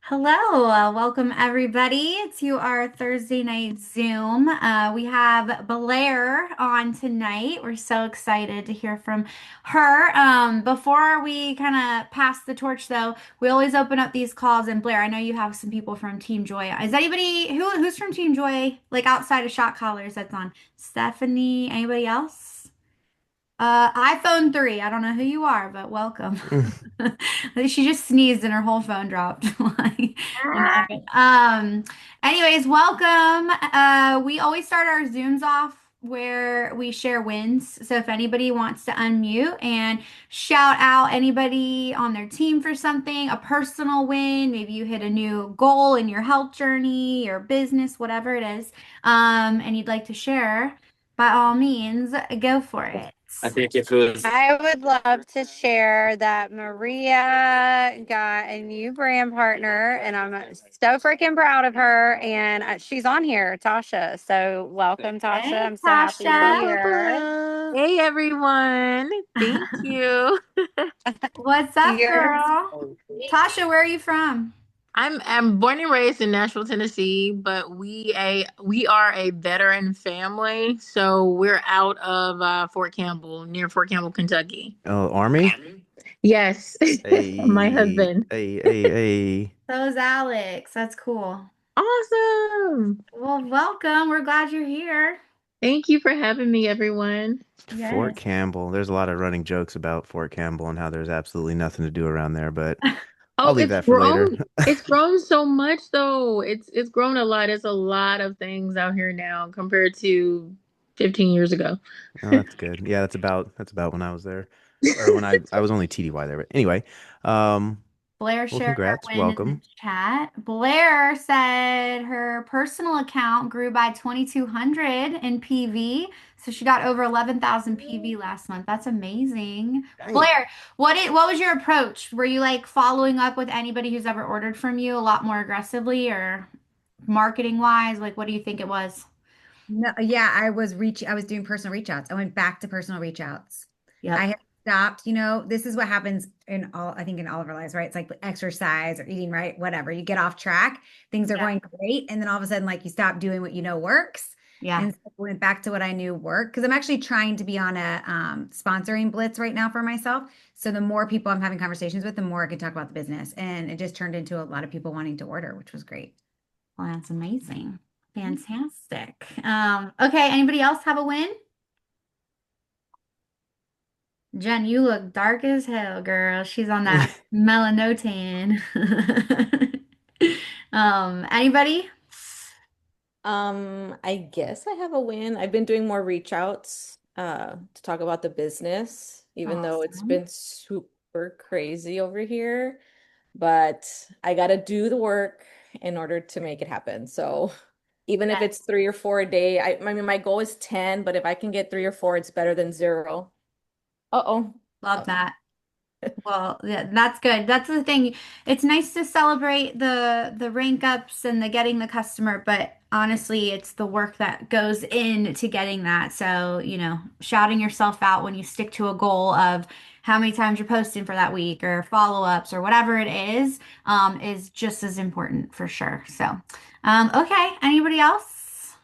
Hello, welcome everybody to our Thursday night Zoom. We have Blair on tonight. We're so excited to hear from her. Before we kind of pass the torch, though, we always open up these calls. And Blair, I know you have some people from Team Joy. Is anybody who's from Team Joy, like outside of Shot Callers that's on? Stephanie, anybody else? iPhone 3. I don't know who you are, but welcome. She just sneezed and her whole phone dropped. Like, anyways, welcome. We always start our Zooms off where we share wins. So if anybody wants to unmute and shout out anybody on their team for something, a personal win, maybe you hit a new goal in your health journey, your business, whatever it is, and you'd like to share, by all means, go for it. I think if it was, I would love to share that Maria got a new brand partner, and I'm so freaking proud of her. And she's on here, Tasha. So welcome, Tasha. Hey, I'm so happy you're Tasha. here. Hey everyone. Thank you. What's up, You're girl? Tasha, where are you from? I'm born and raised in Nashville, Tennessee, but we are a veteran family, so we're out of Fort Campbell, near Fort Campbell, Kentucky. Oh, Army? Yes, my Hey, husband. hey, hey, hey. So is Alex. That's cool. Awesome. Well, welcome. We're glad you're here. Thank you for having me, everyone. Fort Yes. Campbell. There's a lot of running jokes about Fort Campbell and how there's absolutely nothing to do around there, but I'll Oh, leave that for later. It's grown so much though. It's grown a lot. It's a lot of things out here now compared to 15 years ago. Oh, that's good. Yeah, that's about when I was there. Or when I was only TDY there. But anyway, um, Blair well, shared her congrats. win in the Welcome. chat. Blair said her personal account grew by 2,200 in PV. So she got over 11,000 PV last month. That's amazing. Dang. Blair, what was your approach? Were you like following up with anybody who's ever ordered from you a lot more aggressively or marketing wise? Like, what do you think it was? No, yeah, I was doing personal reach outs. I went back to personal reach outs. I Yep. had stopped, this is what happens in all, I think in all of our lives, right? It's like exercise or eating right, whatever. You get off track, things are Yeah. going great, and then all of a sudden, like you stop doing what you know works. Yeah. And so I went back to what I knew worked because I'm actually trying to be on a sponsoring blitz right now for myself. So the more people I'm having conversations with, the more I can talk about the business. And it just turned into a lot of people wanting to order, which was great. Well, that's amazing. Fantastic. Okay, anybody else have a win? Jen, you look dark as hell, girl. She's on that melanotan. Anybody? I guess I have a win. I've been doing more reach outs to talk about the business, even though it's Awesome. been super crazy over here. But I gotta do the work in order to make it happen. So even if it's Yes. 3 or 4 a day, I mean my goal is 10, but if I can get 3 or 4, it's better than zero. Uh-oh. Love Oh. that. Well, yeah, that's good. That's the thing. It's nice to celebrate the rank ups and the getting the customer, but honestly, it's the work that goes into getting that. So, shouting yourself out when you stick to a goal of how many times you're posting for that week or follow-ups or whatever it is just as important for sure. So, okay. Anybody else?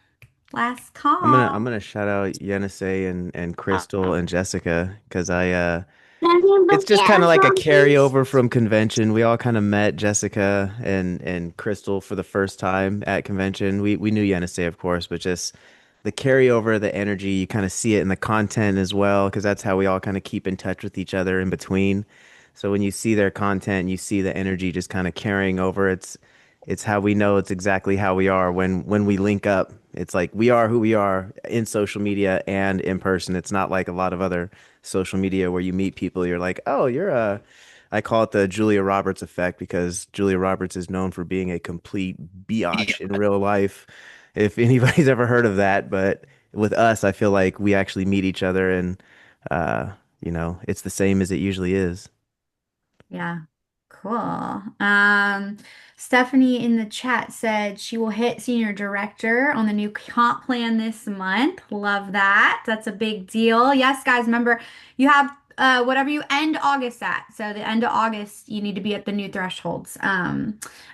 Last I'm gonna I'm call. gonna shout out Yenisei and Crystal and Jessica because it's just kind of like a carryover from convention. We all kind of met Jessica and Crystal for the first time at convention. We knew Yenisei, of course, but just the carryover, the energy, you kind of see it in the content as well, because that's how we all kind of keep in touch with each other in between. So when you see their content, you see the energy just kind of carrying over. It's how we know it's exactly how we are when we link up. It's like we are who we are in social media and in person. It's not like a lot of other social media where you meet people, you're like, oh, you're a, I call it the Julia Roberts effect because Julia Roberts is known for being a complete biatch in real life. If anybody's ever heard of that, but with us, I feel like we actually meet each other and, uh, it's the same as it usually is. Yeah, cool. Stephanie in the chat said she will hit senior director on the new comp plan this month. Love that. That's a big deal. Yes, guys, remember you have whatever you end August at. So the end of August, you need to be at the new thresholds.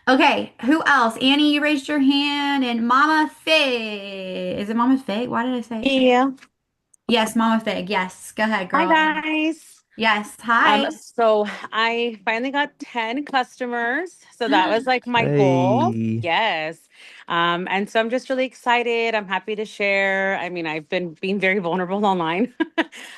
Okay, who else? Annie, you raised your hand, and Mama Fig. Is it Mama Fig? Why did I say it so? Yeah. Yes, Mama Fig. Yes, go ahead, Hi girl. guys. Yes, hi. So I finally got 10 customers. So that was like my goal. Hey. Yes. And so I'm just really excited. I'm happy to share. I mean, I've been being very vulnerable online.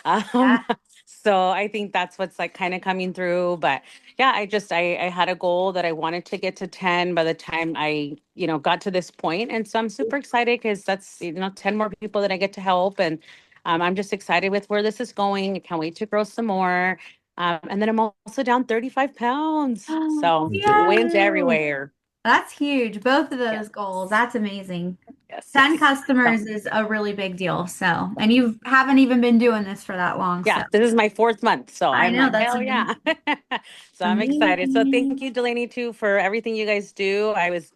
Yeah. um, so I think that's what's like kind of coming through. But yeah, I had a goal that I wanted to get to 10 by the time I got to this point. And so I'm super excited because that's 10 more people that I get to help. And I'm just excited with where this is going. I can't wait to grow some more. And then I'm also down 35 pounds. So wins Yes. everywhere. That's huge. Both of Yes. those goals. That's amazing. Yes. 10 Yes. So, customers is a really big deal. So, and you haven't even been doing this for that long. So, yeah, this is my fourth month. So I I'm know like, that's hell amazing. yeah. So I'm excited. So thank Amazing. you, Delaney, too, for everything you guys do. I was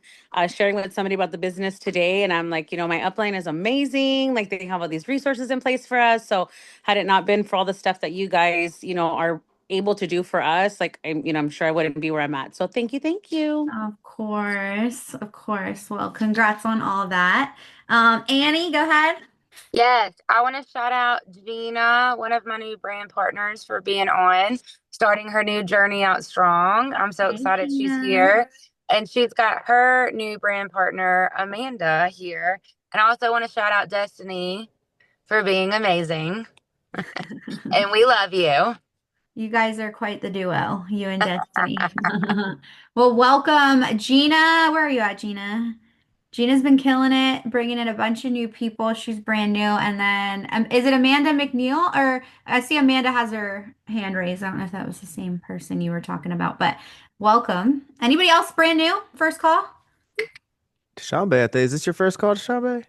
sharing with somebody about the business today, and I'm like, my upline is amazing. Like they have all these resources in place for us. So had it not been for all the stuff that you guys are able to do for us, like I'm sure I wouldn't be where I'm at. So thank you, thank you. Of course. Of course. Well, congrats on all that. Annie, go ahead. Yes, I want to shout out Gina, one of my new brand partners, for being on, starting her new journey out strong. I'm so Hey, excited she's Gina. here. And she's got her new brand partner, Amanda, here. And I also want to shout out Destiny for being amazing. And we love you. You guys are quite the duo, you and Destiny. Well, welcome, Gina. Where are you at, Gina? Gina's been killing it, bringing in a bunch of new people. She's brand new. And then, is it Amanda McNeil? Or I see Amanda has her hand raised. I don't know if that was the same person you were talking about, but welcome. Anybody else brand new? First call? Shambe, is this your first call to Shambe?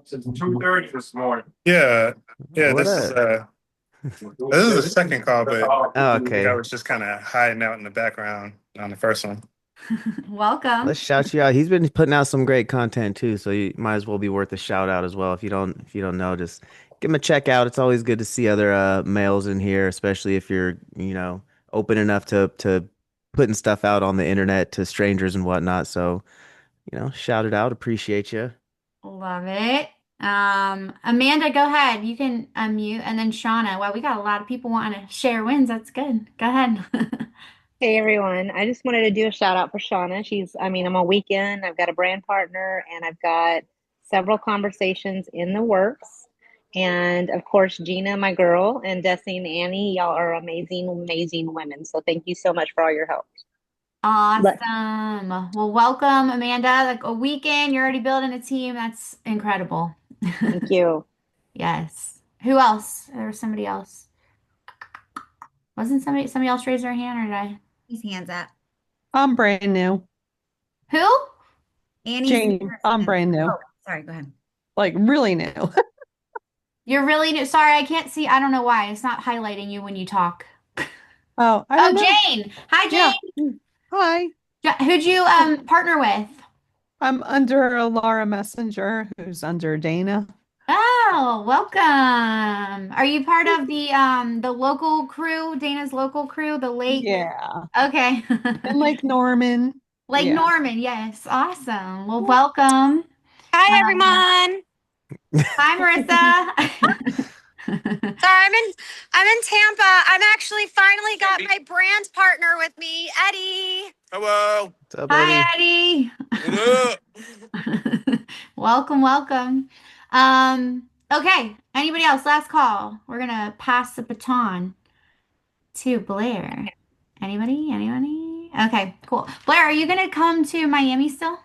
Since 2:30 this morning. Yeah, yeah. What up? This is the second call, but Oh, I okay. was just kind of hiding out in the background on the first one. Welcome. Let's shout you out. He's been putting out some great content too, so you might as well be worth a shout out as well. If you don't know, just give him a check out. It's always good to see other males in here, especially if you're open enough to putting stuff out on the internet to strangers and whatnot. So, shout it out. Appreciate you. Love it. Amanda, go ahead. You can unmute. And then Shauna. Well, we got a lot of people wanting to share wins. That's good. Go ahead. Hey everyone, I just wanted to do a shout out for Shauna. I'm a weekend, I've got a brand partner, and I've got several conversations in the works. And of course, Gina, my girl, and Destiny and Annie, y'all are amazing, amazing women. So thank you so much for all your help. But Awesome. Well, welcome, Amanda. Like a weekend, you're already building a team. That's incredible. thank you. Yes. Who else? There was somebody else. Wasn't somebody else raise their hand, or did I? His hands up. I'm brand new. Who? Annie's the Janie, first I'm hand. brand new. Oh, sorry, go ahead. Like really new. You're really new. Sorry, I can't see. I don't know why. It's not highlighting you when you talk. Oh, I Oh, don't know. Jane. Hi, Yeah. Jane. Hi. Who'd you partner with? I'm under Laura Messenger, who's under Dana. Oh, welcome. Are you part of the local crew, Dana's local crew, the lake? Yeah. Okay. And Lake Norman. Lake Yeah. Norman, yes. Awesome. Well, welcome. Hi, Um, everyone. Hi, Marissa. So I'm in Tampa. I'm actually finally got my brand partner with me, Eddie. Hello. What's up, Hi, Eddie? Eddie. What Welcome, welcome. Okay. Anybody else? Last call. We're gonna pass the baton to Blair. Anybody? Anybody? Okay, cool. Blair, are you gonna come to Miami still?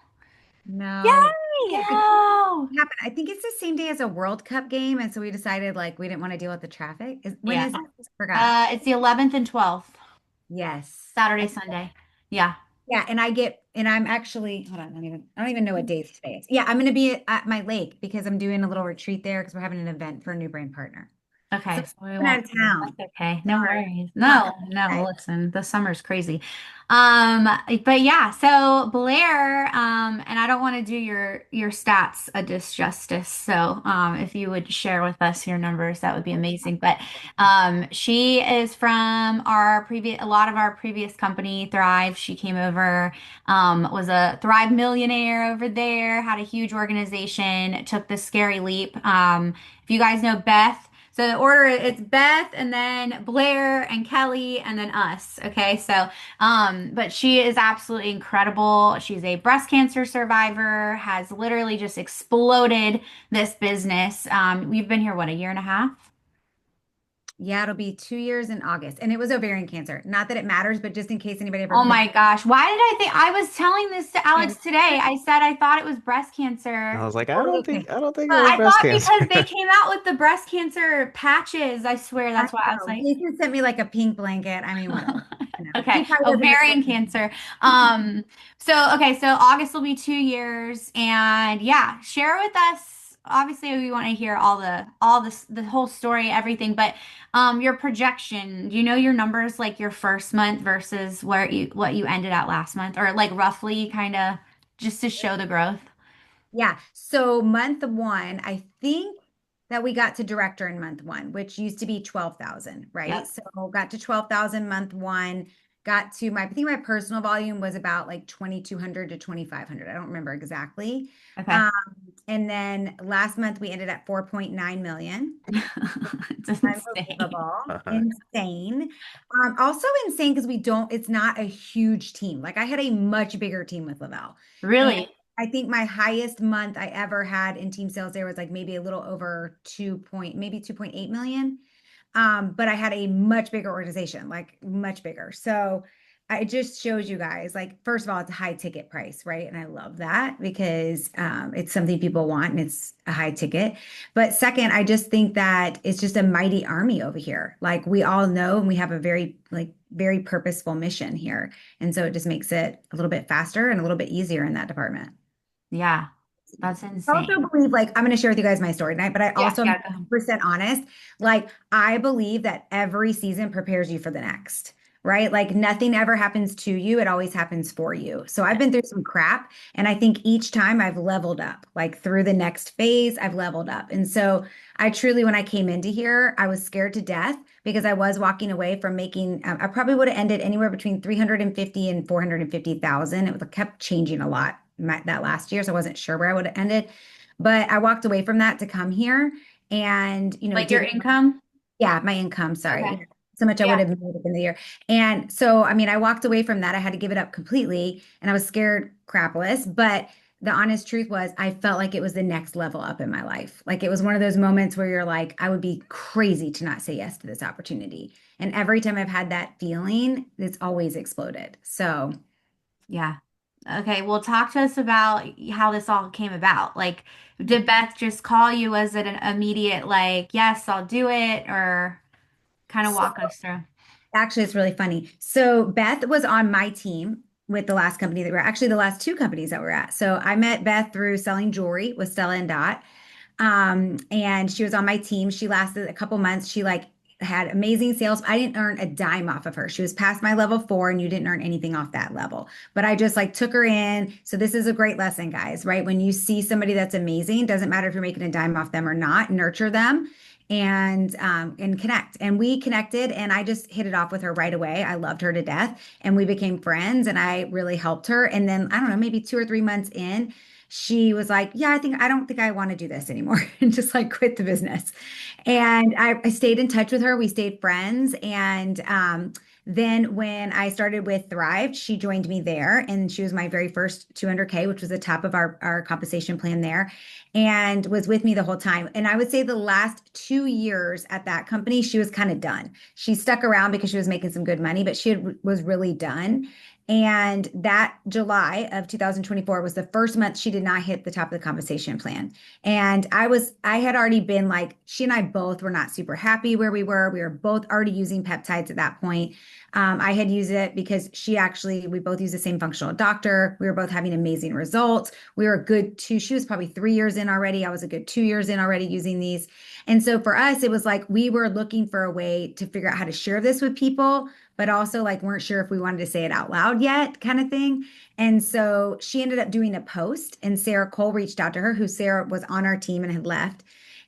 No. Yay! I think No. what happened. I think it's the same day as a World Cup game, and so we decided like we didn't want to deal with the traffic. When Yeah. is it? Forgot. It's the 11th and 12th, Yes. Saturday, Sunday. Yeah. Yeah, and I'm actually hold on, I don't even know what day today is. Yeah, I'm gonna be at my lake because I'm doing a little retreat there because we're having an event for a new brand partner. Okay, so we I'm out won't. of town. That's okay. No Sorry. worries. Not No, no, okay. listen, the summer's crazy. Um, but yeah, so Blair, and I don't want to do your stats a disjustice. So, if you would share with us your numbers, that would be amazing. But she is from a lot of our previous company, Thrive. She came over, was a Thrive millionaire over there, had a huge organization, took the scary leap. If you guys know Beth, so the order it's Beth and then Blair and Kelly and then us. Okay. So, but she is absolutely incredible. She's a breast cancer survivor, has literally just exploded this business. We've been here, what, a year and a half? Yeah, it'll be 2 years in August. And it was ovarian cancer. Not that it matters, but just in case anybody ever Oh put my gosh. Why did I think I was telling this to Alex today? I said I thought it was breast I cancer. was like, oh, okay. I don't think it was I breast thought cancer. because they came out with the breast cancer patches. I swear I that's why I was know. like, Jason sent me like a pink blanket. I mean, whatever. You know, okay, he probably doesn't ovarian know. cancer. So August will be 2 years, and yeah, share with us. Obviously, we want to hear the whole story, everything, but your projection. Do you know your numbers, like your first month versus what you ended at last month, or like roughly, kind of, just to show the growth? Yeah. So month one, I think that we got to director in month one, which used to be 12,000, right? Yep. So got to 12,000 month one, got to I think my personal volume was about like 2,200 to 2,500. I don't remember exactly. Okay. Um, and then last month we ended at 4.9 million. It's insane. Unbelievable, insane. Also insane because it's not a huge team. Like I had a much bigger team with Lavelle. And Really? I think my highest month I ever had in team sales there was like maybe a little over maybe 2.8 million. But I had a much bigger organization, like much bigger. So it just shows you guys, like, first of all, it's a high ticket price, right? And I love that because it's something people want and it's a high ticket. But second, I just think that it's just a mighty army over here. Like we all know, and we have a very purposeful mission here. And so it just makes it a little bit faster and a little bit easier in that department. Yeah, that's I also insane. believe, like, I'm going to share with you guys my story tonight, but I Yeah, also am yeah, go ahead. 100% honest. Like, I believe that every season prepares you for the next, right? Like, nothing ever happens to you, it always happens for you. So, I've Yeah. been through some crap, and I think each time I've leveled up, like, through the next phase, I've leveled up. And so, I truly, when I came into here, I was scared to death because I was walking away from making, I probably would have ended anywhere between 350 and 450,000. It kept changing a lot that last year. So I wasn't sure where I would have ended. But I walked away from that to come here and, Like your didn't, income? yeah, my income, Okay. sorry. So much I would Yeah. have made up in the year. And so, I mean, I walked away from that. I had to give it up completely and I was scared crapless. But the honest truth was, I felt like it was the next level up in my life. Like it was one of those moments where you're like, I would be crazy to not say yes to this opportunity. And every time I've had that feeling, it's always exploded. So, Yeah. Okay, well, talk to us about how this all came about. Like, did Beth just call you? Was it an immediate, like, yes, I'll do it, or kind of so walk us through? actually, it's really funny. So Beth was on my team with the last company that we're actually the last two companies that we're at. So I met Beth through selling jewelry with Stella and Dot. And she was on my team. She lasted a couple months. She like had amazing sales. I didn't earn a dime off of her. She was past my level 4 and you didn't earn anything off that level. But I just like took her in. So this is a great lesson, guys, right? When you see somebody that's amazing, doesn't matter if you're making a dime off them or not, nurture them and connect. And we connected and I just hit it off with her right away. I loved her to death and we became friends and I really helped her. And then I don't know, maybe 2 or 3 months in, she was like, yeah, I don't think I want to do this anymore and just like quit the business. And I stayed in touch with her. We stayed friends. And then when I started with Thrive, she joined me there and she was my very first 200K, which was the top of our compensation plan there and was with me the whole time. And I would say the last 2 years at that company, she was kind of done. She stuck around because she was making some good money, but was really done. And that July of 2024 was the first month she did not hit the top of the compensation plan. And I had already been like, she and I both were not super happy where we were. We were both already using peptides at that point. I had used it because we both use the same functional doctor. We were both having amazing results. We were good two, she was probably 3 years in already. I was a good 2 years in already using these. And so for us, it was like we were looking for a way to figure out how to share this with people, but also like weren't sure if we wanted to say it out loud yet, kind of thing. And so she ended up doing a post, and Sarah Cole reached out to her, who Sarah was on our team and had left,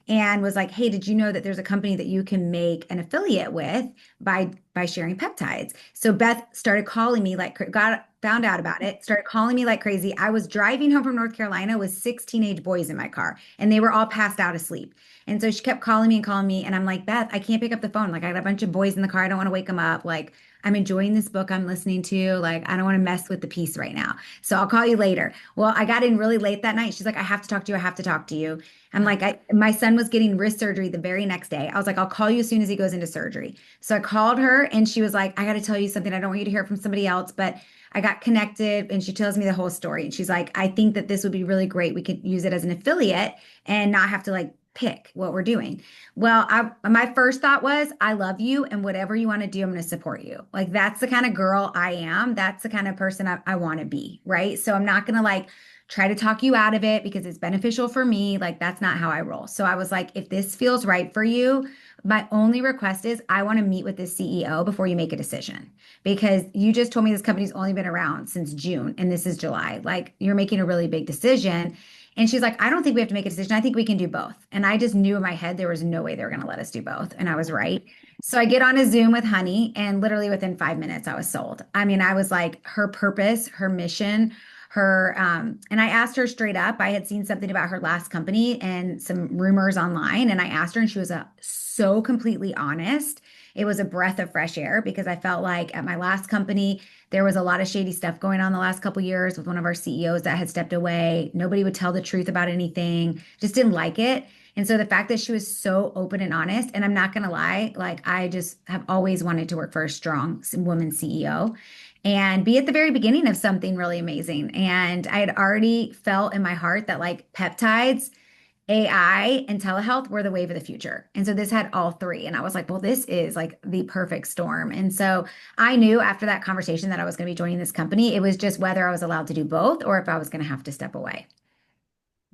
and was like, "Hey, did you know that there's a company that you can make an affiliate with by sharing peptides?" So Beth started calling me like got found out about it, started calling me like crazy. I was driving home from North Carolina with six teenage boys in my car, and they were all passed out asleep. And so she kept calling me, and I'm like, "Beth, I can't pick up the phone. Like, I got a bunch of boys in the car. I don't want to wake them up. Like, I'm enjoying this book I'm listening to. Like, I don't want to mess with the peace right now. So I'll call you later." Well, I got in really late that night. She's like, "I have to talk to you. I have to talk to you." I'm like, my son was getting wrist surgery the very next day. I was like, "I'll call you as soon as he goes into surgery." So I called her, and she was like, "I got to tell you something. I don't want you to hear it from somebody else, but I got connected." And she tells me the whole story. And she's like, "I think that this would be really great. We could use it as an affiliate and not have to like pick what we're doing." Well, my first thought was, "I love you, and whatever you want to do, I'm going to support you." Like, that's the kind of girl I am. That's the kind of person I want to be, right? So I'm not going to like try to talk you out of it because it's beneficial for me. Like, that's not how I roll. So I was like, "If this feels right for you, my only request is I want to meet with the CEO before you make a decision, because you just told me this company's only been around since June and this is July. Like, you're making a really big decision." And she's like, "I don't think we have to make a decision. I think we can do both." And I just knew in my head there was no way they were going to let us do both. And I was right. So I get on a Zoom with Honey, and literally within 5 minutes, I was sold. I mean, I was like, her purpose, her mission, and I asked her straight up. I had seen something about her last company and some rumors online. And I asked her, and she was so completely honest. It was a breath of fresh air, because I felt like at my last company, there was a lot of shady stuff going on the last couple years with one of our CEOs that had stepped away. Nobody would tell the truth about anything. Just didn't like it. And so the fact that she was so open and honest, and I'm not going to lie, like, I just have always wanted to work for a strong woman CEO and be at the very beginning of something really amazing. And I had already felt in my heart that like peptides, AI, and telehealth were the wave of the future. And so this had all three. And I was like, well, this is like the perfect storm. And so I knew after that conversation that I was going to be joining this company. It was just whether I was allowed to do both or if I was going to have to step away.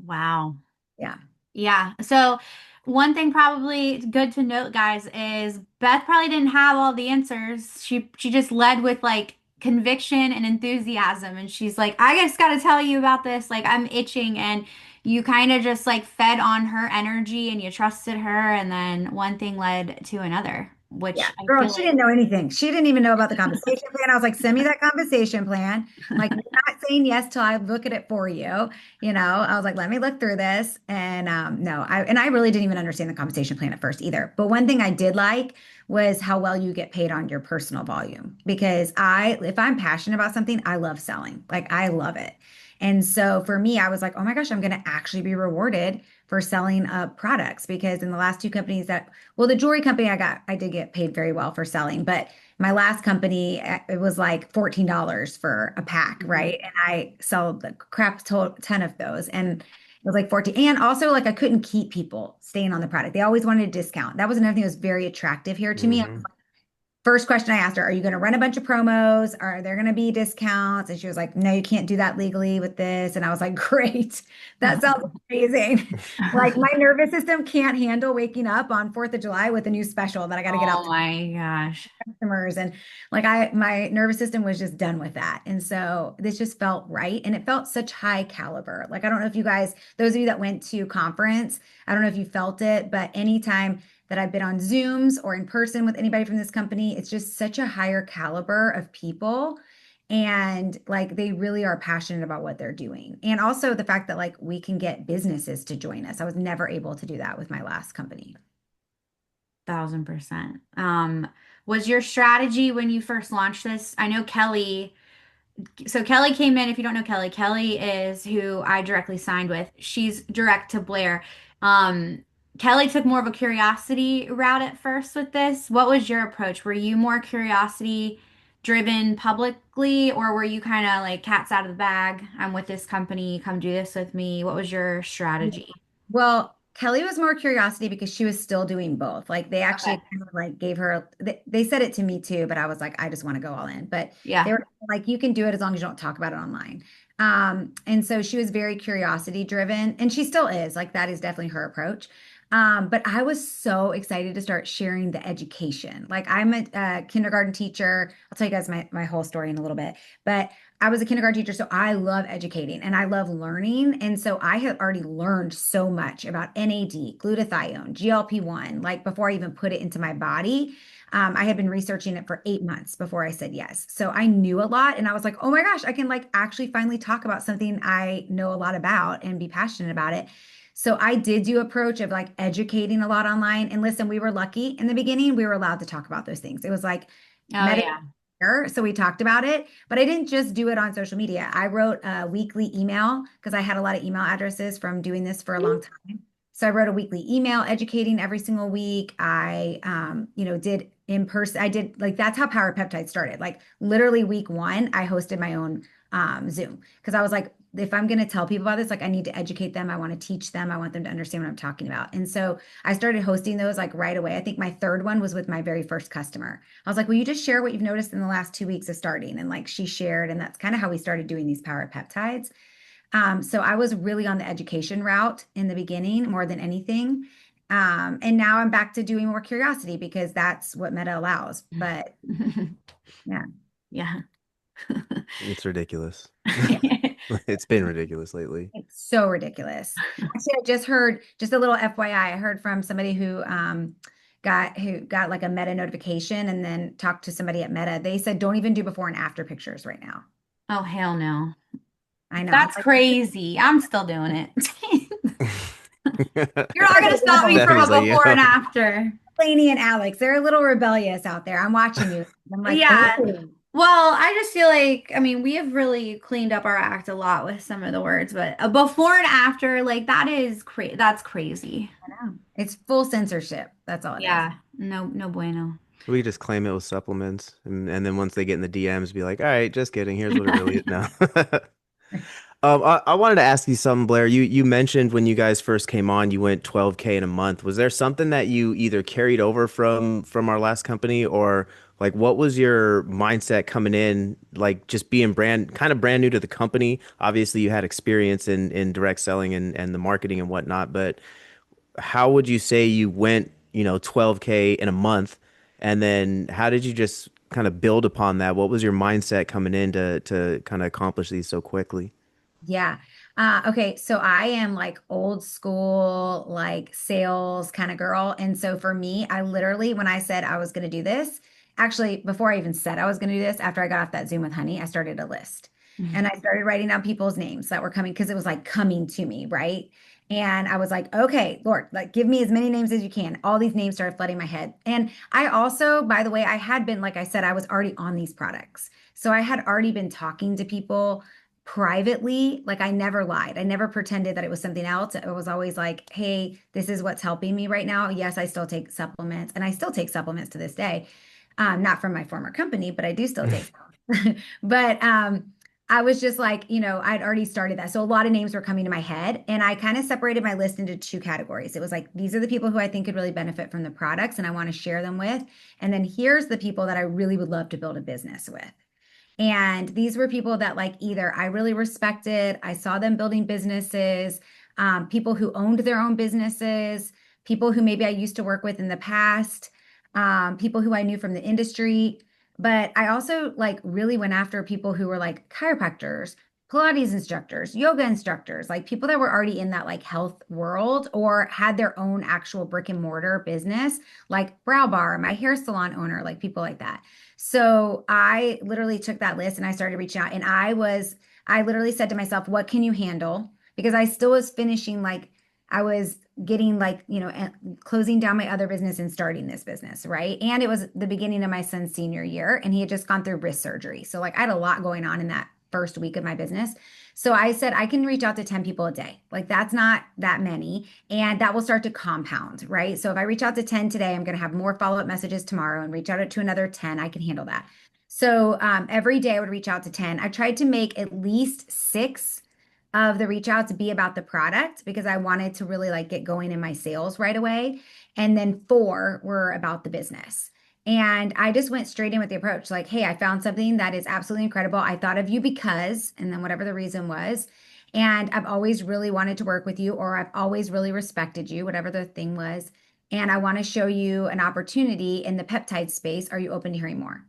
Wow. Yeah. Yeah. So one thing probably good to note, guys, is Beth probably didn't have all the answers. She just led with like conviction and enthusiasm, and she's like, "I just got to tell you about this. Like, I'm itching." And you kind of just like fed on her energy, and you trusted her, and then one thing led to another, Yeah, which I girl, feel she like. didn't know anything. She didn't even know about the compensation plan. I was like, "Send me that compensation plan." Like, you're not saying yes till I look at it for you. I was like, "Let me look through this." And no, I really didn't even understand the compensation plan at first either. But one thing I did like was how well you get paid on your personal volume. Because if I'm passionate about something, I love selling. Like, I love it. And so for me, I was like, "Oh my gosh, I'm going to actually be rewarded for selling products." Because in the last two companies well, the jewelry company I did get paid very well for selling, but my last company, it was like $14 for a pack, right? And I sold the ton of those, and it was like 14. And also, like, I couldn't keep people staying on the product. They always wanted a discount. That was another thing that was very attractive here to me. Hmm. First question I asked her, "Are you going to run a bunch of promos? Are there going to be discounts?" And she was like, "No, you can't do that legally with this." And I was like, "Great. That sounds amazing." Like, my nervous system can't handle waking up on 4th of July with a new special that I got to get out Oh my gosh. customers. And like, my nervous system was just done with that. And so this just felt right. And it felt such high caliber. Like, I don't know if you guys, those of you that went to conference, I don't know if you felt it, but anytime that I've been on Zooms or in person with anybody from this company, it's just such a higher caliber of people. And like, they really are passionate about what they're doing. And also the fact that like we can get businesses to join us. I was never able to do that with my last company. 1000%. Was your strategy when you first launched this? I know Kelly. So Kelly came in. If you don't know Kelly, Kelly is who I directly signed with. She's direct to Blair. Um, Kelly took more of a curiosity route at first with this. What was your approach? Were you more curiosity driven publicly, or were you kind of like cats out of the bag? I'm with this company, come do this with me. What was your strategy? Well, Kelly was more curiosity because she was still doing both. Like they Okay. actually kind of like gave her, they said it to me too, but I was like, I just want to go all in. But they Yeah. were like, you can do it as long as you don't talk about it online. And so she was very curiosity driven, and she still is. Like that is definitely her approach. But I was so excited to start sharing the education. Like I'm a kindergarten teacher. I'll tell you guys my whole story in a little bit, but I was a kindergarten teacher, so I love educating and I love learning. And so I had already learned so much about NAD, glutathione, GLP-1, like before I even put it into my body. I had been researching it for 8 months before I said yes. So I knew a lot and I was like, oh my gosh, I can like actually finally talk about something I know a lot about and be passionate about it. So I did do approach of like educating a lot online. And listen, we were lucky in the beginning, we were allowed to talk about those things. It was like Oh, medicine. yeah. So we talked about it, but I didn't just do it on social media. I wrote a weekly email because I had a lot of email addresses from doing this for a long time. So I wrote a weekly email educating every single week. I, did in person. I did like that's how Power Peptide started. Like literally week one, I hosted my own Zoom because I was like, if I'm going to tell people about this, like I need to educate them. I want to teach them. I want them to understand what I'm talking about. And so I started hosting those like right away. I think my third one was with my very first customer. I was like, will you just share what you've noticed in the last 2 weeks of starting? And like she shared, and that's kind of how we started doing these power peptides. So I was really on the education route in the beginning more than anything. And now I'm back to doing more curiosity because that's what Meta allows. But yeah. Yeah. It's ridiculous. It's been ridiculous lately. It's so ridiculous. Actually, I just heard, just a little FYI, I heard from somebody who got like a Meta notification and then talked to somebody at Meta. They said don't even do before and after pictures right now. Oh, hell no. I know. I'm That's like, crazy. I'm still doing it. You're not gonna stop me from Stephanie's a like, before and yeah. after. Lainey and Alex, they're a little rebellious out there. I'm watching you. I'm like, Yeah. oh, Well, I just feel like, I mean, we have really cleaned up our act a lot with some of the words, but a before and after, like that's crazy. I know. It's full censorship. That's all it is. Yeah. No, no bueno. We just claim it was supplements, and then once they get in the DMs, be like, "All right, just kidding. Here's what it really is." No. I wanted to ask you something, Blair. You mentioned when you guys first came on, you went 12K in a month. Was there something that you either carried over from our last company, or like what was your mindset coming in, like just being brand new to the company? Obviously, you had experience in direct selling and the marketing and whatnot, but how would you say you went, 12K in a month, and then how did you just kind of build upon that? What was your mindset coming in to kind of accomplish these so quickly? Yeah. Okay. So I am like old school, like sales kind of girl. And so for me, I literally, when I said I was going to do this, actually, before I even said I was going to do this, after I got off that Zoom with Honey, I started a list and I started writing down people's names that were coming because it was like coming to me. Right. And I was like, okay, Lord, like give me as many names as you can. All these names started flooding my head. And I also, by the way, I had been, like I said, I was already on these products. So I had already been talking to people privately. Like I never lied. I never pretended that it was something else. It was always like, hey, this is what's helping me right now. Yes, I still take supplements and I still take supplements to this day. Not from my former company, but I do still take supplements. But I was just like, I'd already started that. So a lot of names were coming to my head and I kind of separated my list into two categories. It was like, these are the people who I think could really benefit from the products and I want to share them with. And then here's the people that I really would love to build a business with. And these were people that like either I really respected, I saw them building businesses, people who owned their own businesses, people who maybe I used to work with in the past, people who I knew from the industry. But I also like really went after people who were like chiropractors, Pilates instructors, yoga instructors, like people that were already in that like health world or had their own actual brick and mortar business, like Brow Bar, my hair salon owner, like people like that. So I literally took that list and I started reaching out and I literally said to myself, what can you handle? Because I still was finishing like I was getting like, closing down my other business and starting this business, right? And it was the beginning of my son's senior year and he had just gone through wrist surgery. So like I had a lot going on in that first week of my business. So I said I can reach out to 10 people a day. Like that's not that many and that will start to compound, right? So if I reach out to 10 today, I'm going to have more follow-up messages tomorrow and reach out to another 10. I can handle that. So every day I would reach out to 10. I tried to make at least six of the reach outs be about the product because I wanted to really like get going in my sales right away. And then four were about the business. And I just went straight in with the approach like, hey, I found something that is absolutely incredible. I thought of you because, and then whatever the reason was. And I've always really wanted to work with you, or I've always really respected you, whatever the thing was. And I want to show you an opportunity in the peptide space. Are you open to hearing more?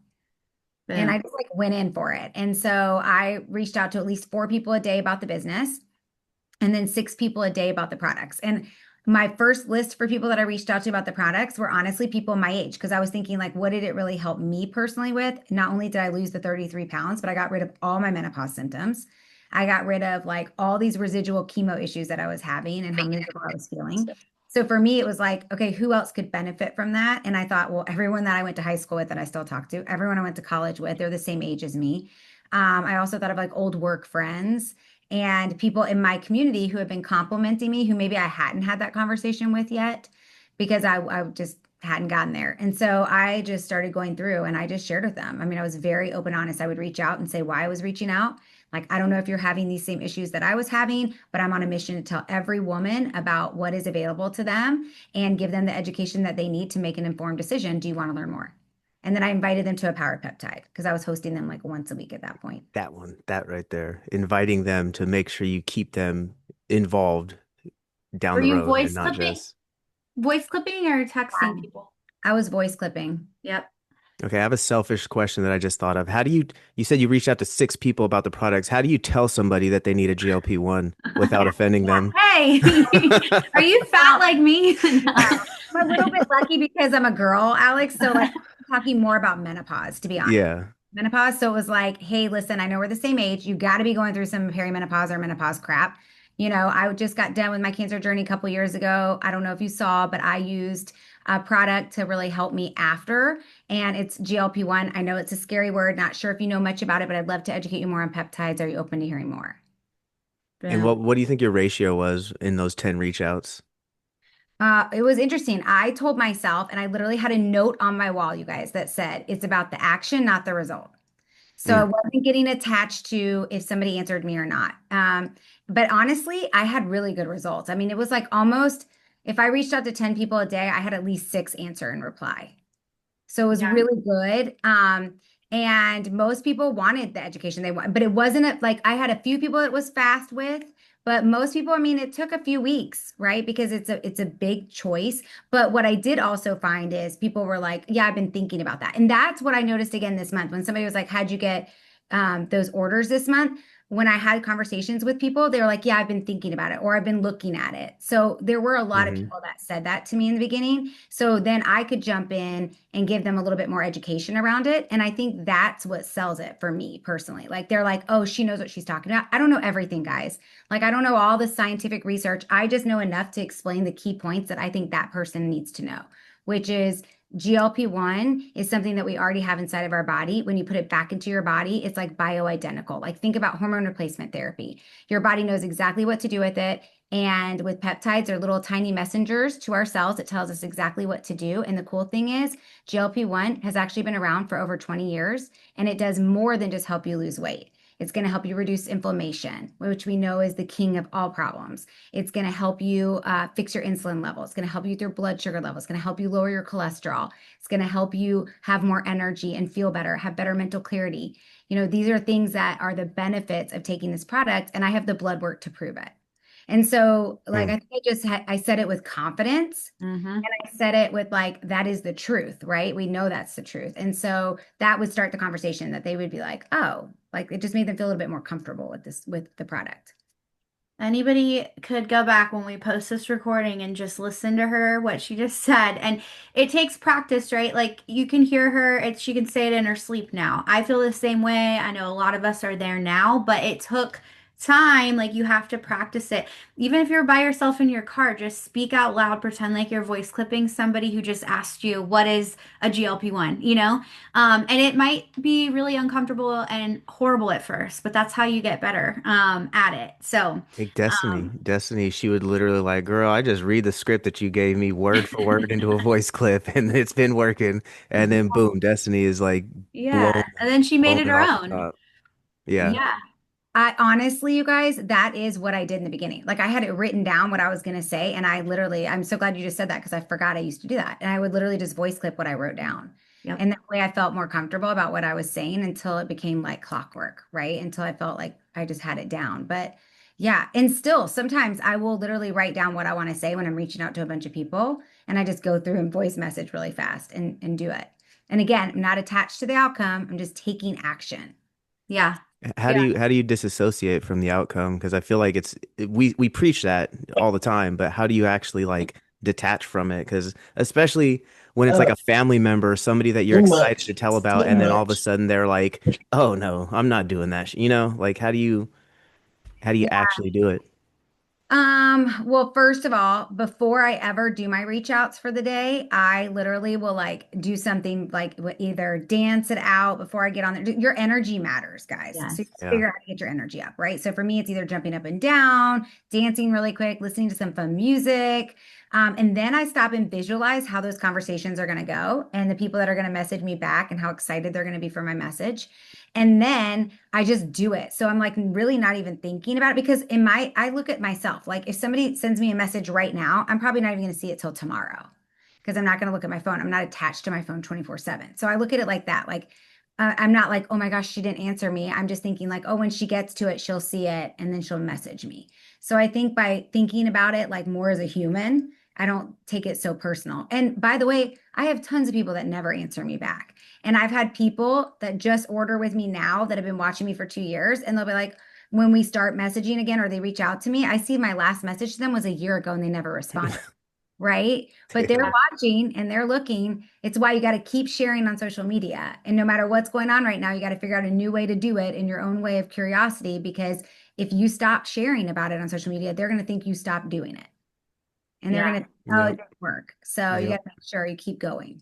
And Boom. I just like went in for it. And so I reached out to at least four people a day about the business and then six people a day about the products. And my first list for people that I reached out to about the products were honestly people my age because I was thinking like, what did it really help me personally with? Not only did I lose the 33 pounds, but I got rid of all my menopause symptoms. I got rid of like all these residual chemo issues that I was having and how miserable I was feeling. So for me, it was like, okay, who else could benefit from that? And I thought, well, everyone that I went to high school with that I still talk to, everyone I went to college with, they're the same age as me. I also thought of like old work friends and people in my community who have been complimenting me, who maybe I hadn't had that conversation with yet because I just hadn't gotten there. And so I just started going through and I just shared with them. I mean, I was very open, honest. I would reach out and say why I was reaching out. Like, I don't know if you're having these same issues that I was having, but I'm on a mission to tell every woman about what is available to them and give them the education that they need to make an informed decision. Do you want to learn more? And then I invited them to a power peptide because I was hosting them like once a week at that point. That one, that right there, inviting them to make sure you keep them involved down Were the you road and voice not clipping? just. Voice clipping or texting people? I was voice clipping. Yep. Okay, I have a selfish question that I just thought of. How do you said you reached out to six people about the products. How do you tell somebody that they need a GLP-1 without offending them? Hey, are you fat Well, like me? No. I'm a little bit lucky because I'm a girl, Alex. So like I'm talking more about menopause, to be honest. Yeah. Menopause. So it was like, hey, listen, I know we're the same age. You got to be going through some perimenopause or menopause crap. You know, I just got done with my cancer journey a couple years ago. I don't know if you saw, but I used a product to really help me after, and it's GLP-1. I know it's a scary word. Not sure if you know much about it, but I'd love to educate you more on peptides. Are you open to hearing more? And Boom. what do you think your ratio was in those 10 reach outs? It was interesting. I told myself, and I literally had a note on my wall, you guys, that said, it's about the action, not the result. So I Mm, wasn't getting attached to if somebody answered me or not. But honestly, I had really good results. I mean, it was like almost, if I reached out to 10 people a day, I had at least six answer and reply. So it was Yeah. really good. And most people wanted the education they want, but it wasn't like I had a few people it was fast with, but most people, I mean, it took a few weeks, right? Because it's a big choice. But what I did also find is people were like, yeah, I've been thinking about that. And that's what I noticed again this month when somebody was like, how'd you get those orders this month? When I had conversations with people, they were like, yeah, I've been thinking about it or I've been looking at it. So there were a lot of hmm people that said that to me in the beginning. So then I could jump in and give them a little bit more education around it. And I think that's what sells it for me personally. Like they're like, oh, she knows what she's talking about. I don't know everything, guys. Like I don't know all the scientific research. I just know enough to explain the key points that I think that person needs to know, which is GLP-1 is something that we already have inside of our body. When you put it back into your body, it's like bioidentical. Like think about hormone replacement therapy. Your body knows exactly what to do with it. And with peptides, they're little tiny messengers to our cells. It tells us exactly what to do. And the cool thing is, GLP-1 has actually been around for over 20 years, and it does more than just help you lose weight. It's going to help you reduce inflammation, which we know is the king of all problems. It's going to help you fix your insulin level. It's going to help you with your blood sugar level. It's going to help you lower your cholesterol. It's going to help you have more energy and feel better, have better mental clarity. You know, these are things that are the benefits of taking this product, and I have the blood work to prove it. And so, like, I Mm. think I said it with confidence. Mm-hmm. And I said it with like, that is the truth, right? We know that's the truth. And so that would start the conversation that they would be like, oh, like it just made them feel a little bit more comfortable with this, with the product. Anybody could go back when we post this recording and just listen to her, what she just said. And it takes practice, right? Like you can hear her, she can say it in her sleep now. I feel the same way. I know a lot of us are there now, but it took time, like you have to practice it. Even if you're by yourself in your car, just speak out loud, pretend like you're voice clipping somebody who just asked you, what is a GLP-1, you know? And it might be really uncomfortable and horrible at first, but that's how you get better at it. So, Like Destiny. um, Destiny, she would literally like, girl, I just read the script that you gave me word for word into a voice clip and it's been working. And then boom, Destiny is like yeah. blown And then she made blown it it her off the own. top. Yeah. Yeah. I honestly, you guys, that is what I did in the beginning. Like I had it written down what I was going to say. And I literally, I'm so glad you just said that because I forgot I used to do that. And I would literally just voice clip what I wrote down. Yep. And that way I felt more comfortable about what I was saying until it became like clockwork, right? Until I felt like I just had it down. But yeah, and still sometimes I will literally write down what I want to say when I'm reaching out to a bunch of people. And I just go through and voice message really fast and do it. And again, I'm not attached to the outcome. I'm just taking action. Yeah. How do you disassociate from the outcome? Because I feel like we preach that all the time, but how do you actually like detach from it? Because especially when it's like a family member, somebody that you're Too excited much. to tell It's about, too and then all of a much. sudden they're like, "Oh no, I'm not doing that." Like how do you actually do it? Well, first of all, before I ever do my reach outs for the day, I literally will like do something like either dance it out before I get on there. Your energy matters, guys. So you Yes. have to Yeah. figure out how to get your energy up, right? So for me, it's either jumping up and down, dancing really quick, listening to some fun music. And then I stop and visualize how those conversations are going to go and the people that are going to message me back and how excited they're going to be for my message. And then I just do it. So I'm like really not even thinking about it because I look at myself like if somebody sends me a message right now, I'm probably not even going to see it till tomorrow because I'm not going to look at my phone. I'm not attached to my phone 24/7. So I look at it like that. Like I'm not like, oh my gosh, she didn't answer me. I'm just thinking like, oh, when she gets to it, she'll see it and then she'll message me. So I think by thinking about it like more as a human, I don't take it so personal. And by the way, I have tons of people that never answer me back. And I've had people that just order with me now that have been watching me for 2 years, and they'll be like, when we start messaging again or they reach out to me, I see my last message to them was a year ago and they never responded. Right. But they're Damn. watching and they're looking. It's why you got to keep sharing on social media. And no matter what's going on right now, you got to figure out a new way to do it in your own way of curiosity. Because if you stop sharing about it on social media, they're going to think you stopped doing it. And they're Yeah. going to, oh, it Yep. didn't work. So you got Yep. to make sure you keep going.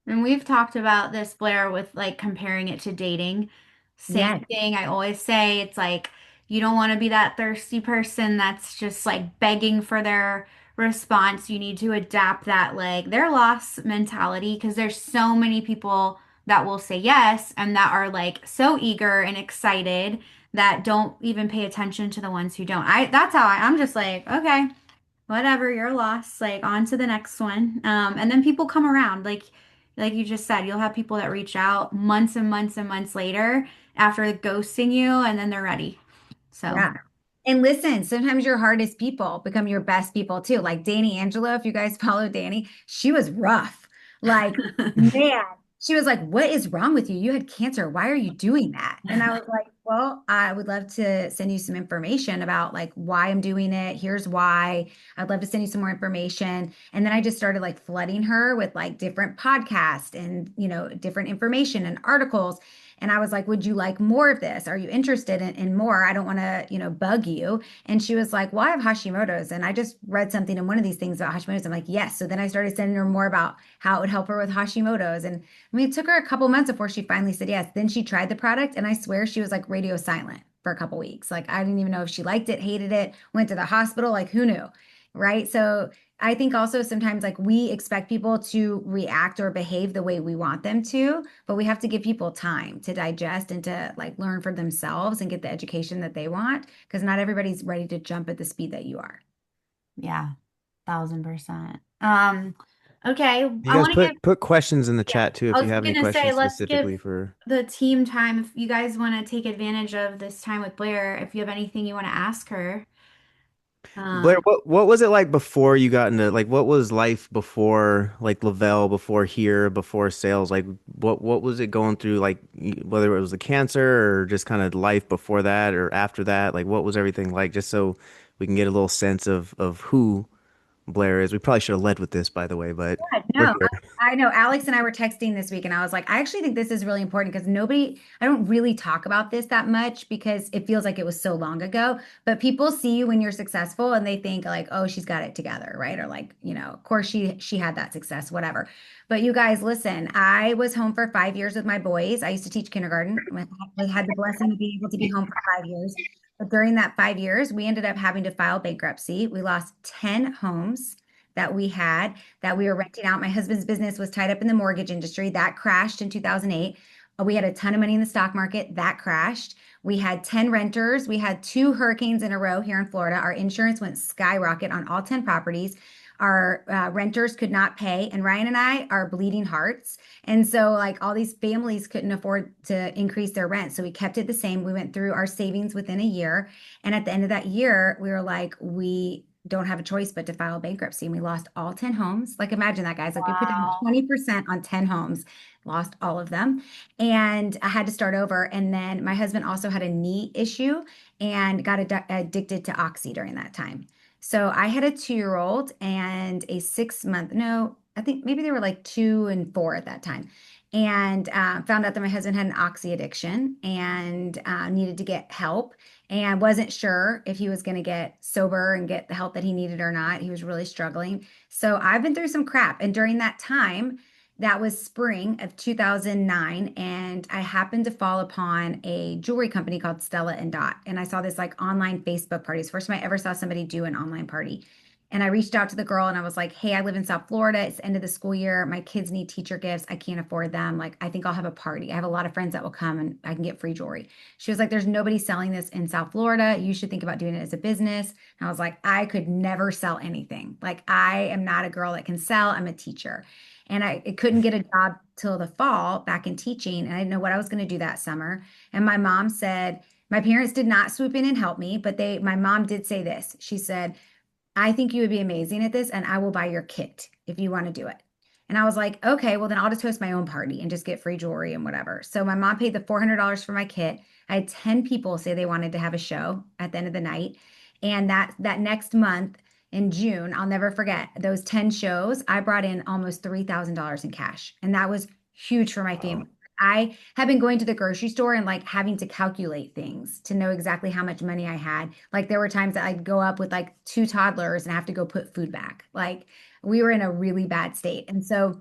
And we've talked about this, Blair, with like comparing it to dating. Same Yes. thing. I always say it's like you don't want to be that thirsty person that's just like begging for their response. You need to adapt that like their loss mentality because there's so many people that will say yes and that are like so eager and excited that don't even pay attention to the ones who don't. That's how I'm just like, okay, whatever, your loss, like on to the next one. And then people come around, like you just said, you'll have people that reach out months and months and months later after ghosting you, and then they're ready. So, Yeah. And listen, sometimes your hardest people become your best people too. Like Danny Angelo, if you guys follow Danny, she was rough. Like, man, she was like, what is wrong with you? You had cancer. Why are you doing that? And I was like, well, I would love to send you some information about like why I'm doing it. Here's why. I'd love to send you some more information. And then I just started like flooding her with like different podcasts and, different information and articles. And I was like, would you like more of this? Are you interested in more? I don't want to, bug you. And she was like, well, I have Hashimoto's. And I just read something in one of these things about Hashimoto's. I'm like, yes. So then I started sending her more about how it would help her with Hashimoto's. And I mean, it took her a couple months before she finally said yes. Then she tried the product. And I swear she was like radio silent for a couple weeks. Like, I didn't even know if she liked it, hated it, went to the hospital. Like, who knew? Right. So I think also sometimes like we expect people to react or behave the way we want them to, but we have to give people time to digest and to like learn for themselves and get the education that they want because not everybody's ready to jump at the speed that you are. yeah, 1,000%. Okay, You I guys want to give, put questions in the yeah, chat too I if you was have any gonna say, questions let's specifically give for the team time if you guys want to take advantage of this time with Blair, if you have anything you want to ask her. Blair, Um, what was it like before you got into like what was life before like Lavelle, before here, before sales? Like what was it going through like whether it was the cancer or just kind of life before that or after that? Like what was everything like just so we can get a little sense of who Blair is. We probably should have led with this, by the way, but we're No, here. I know. Alex and I were texting this week, and I was like, I actually think this is really important because I don't really talk about this that much because it feels like it was so long ago. But people see you when you're successful and they think like, oh, she's got it together, right? Or like, of course she had that success, whatever. But you guys, listen, I was home for 5 years with my boys. I used to teach kindergarten. I had the blessing of being able to be home for 5 years. But during that 5 years, we ended up having to file bankruptcy. We lost 10 homes that we had that we were renting out. My husband's business was tied up in the mortgage industry. That crashed in 2008. We had a ton of money in the stock market. That crashed. We had 10 renters. We had two hurricanes in a row here in Florida. Our insurance went skyrocket on all 10 properties. Our renters could not pay. And Ryan and I are bleeding hearts. And so, like, all these families couldn't afford to increase their rent. So we kept it the same. We went through our savings within a year. And at the end of that year, we were like, we don't have a choice but to file bankruptcy. And we lost all 10 homes. Like, imagine that, guys. Like, we put down Wow. 20% on 10 homes, lost all of them. And I had to start over. And then my husband also had a knee issue and got addicted to Oxy during that time. So I had a 2-year-old and a 6 month, no, I think maybe they were like 2 and 4 at that time. And found out that my husband had an Oxy addiction and needed to get help and wasn't sure if he was going to get sober and get the help that he needed or not. He was really struggling. So I've been through some crap. And during that time, that was spring of 2009. And I happened to fall upon a jewelry company called Stella and Dot. And I saw this like online Facebook party. It's the first time I ever saw somebody do an online party. And I reached out to the girl and I was like, hey, I live in South Florida. It's the end of the school year. My kids need teacher gifts. I can't afford them. Like, I think I'll have a party. I have a lot of friends that will come and I can get free jewelry. She was like, there's nobody selling this in South Florida. You should think about doing it as a business. And I was like, I could never sell anything. Like, I am not a girl that can sell. I'm a teacher. And I couldn't get a job till the fall back in teaching. And I didn't know what I was going to do that summer. And my mom said, my parents did not swoop in and help me, but my mom did say this. She said, I think you would be amazing at this, and I will buy your kit if you want to do it. And I was like, okay, well, then I'll just host my own party and just get free jewelry and whatever. So my mom paid the $400 for my kit. I had 10 people say they wanted to have a show at the end of the night. And that next month in June, I'll never forget those 10 shows. I brought in almost $3,000 in cash. And that was huge for my family. I have been going to the grocery store and like having to calculate things to know exactly how much money I had. Like there were times that I'd go up with like two toddlers and have to go put food back. Like we were in a really bad state. And so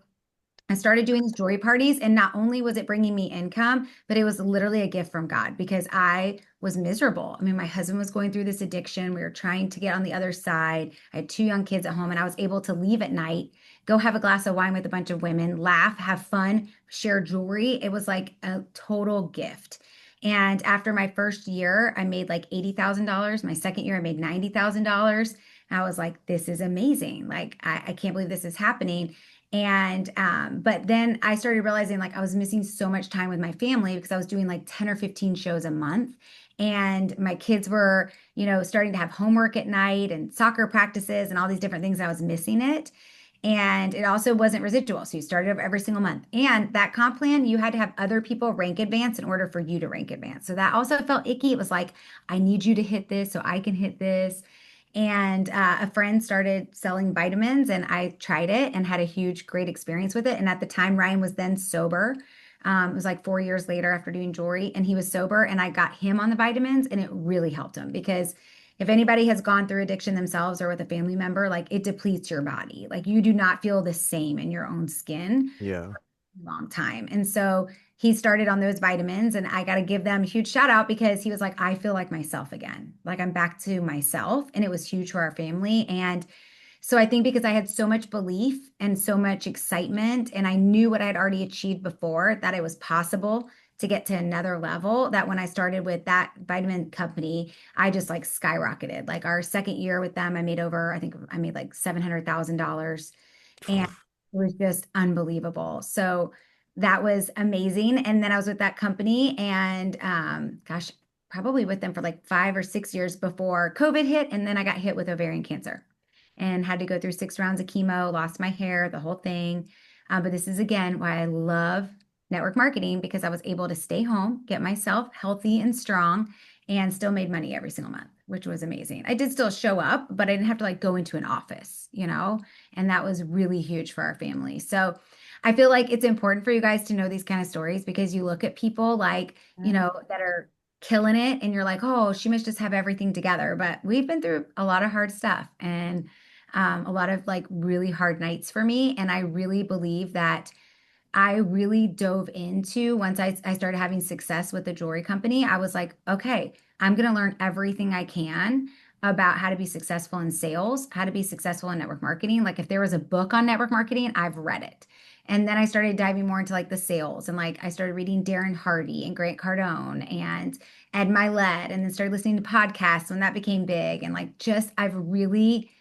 I started doing these jewelry parties, and not only was it bringing me income, but it was literally a gift from God because I was miserable. I mean, my husband was going through this addiction. We were trying to get on the other side. I had two young kids at home, and I was able to leave at night, go have a glass of wine with a bunch of women, laugh, have fun, share jewelry. It was like a total gift. And after my first year, I made like $80,000. My second year, I made $90,000. I was like, this is amazing. Like, I can't believe this is happening. And but then I started realizing like I was missing so much time with my family because I was doing like 10 or 15 shows a month. And my kids were, starting to have homework at night and soccer practices and all these different things. I was missing it. And it also wasn't residual. So you started over every single month. And that comp plan, you had to have other people rank advance in order for you to rank advance. So that also felt icky. It was like, I need you to hit this so I can hit this. And a friend started selling vitamins, and I tried it and had a huge, great experience with it. And at the time, Ryan was then sober. It was like 4 years later after doing jewelry, and he was sober. And I got him on the vitamins, and it really helped him because if anybody has gone through addiction themselves or with a family member, like it depletes your body. Like you do not feel the same in your own skin Yeah. long time. And so he started on those vitamins, and I got to give them a huge shout out because he was like, I feel like myself again. Like I'm back to myself. And it was huge for our family. And so I think because I had so much belief and so much excitement, and I knew what I had already achieved before, that it was possible to get to another level, that when I started with that vitamin company, I just like skyrocketed. Like our second year with them, I think I made like $700,000. And it was just unbelievable. So that was amazing. And then I was with that company and gosh, probably with them for like 5 or 6 years before COVID hit. And then I got hit with ovarian cancer and had to go through 6 rounds of chemo, lost my hair, the whole thing. But this is again why I love network marketing because I was able to stay home, get myself healthy and strong, and still made money every single month, which was amazing. I did still show up, but I didn't have to like go into an office, you know, and that was really huge for our family. So I feel like it's important for you guys to know these kind of stories because you look at people like, you know, that are killing it and you're like, oh, she must just have everything together. But we've been through a lot of hard stuff and a lot of like really hard nights for me. And I really believe that I really dove into once I started having success with the jewelry company. I was like, okay, I'm going to learn everything I can about how to be successful in sales, how to be successful in network marketing. Like if there was a book on network marketing, I've read it. And then I started diving more into like the sales and like I started reading Darren Hardy and Grant Cardone and Ed Milet and then started listening to podcasts when that became big. And like just I've really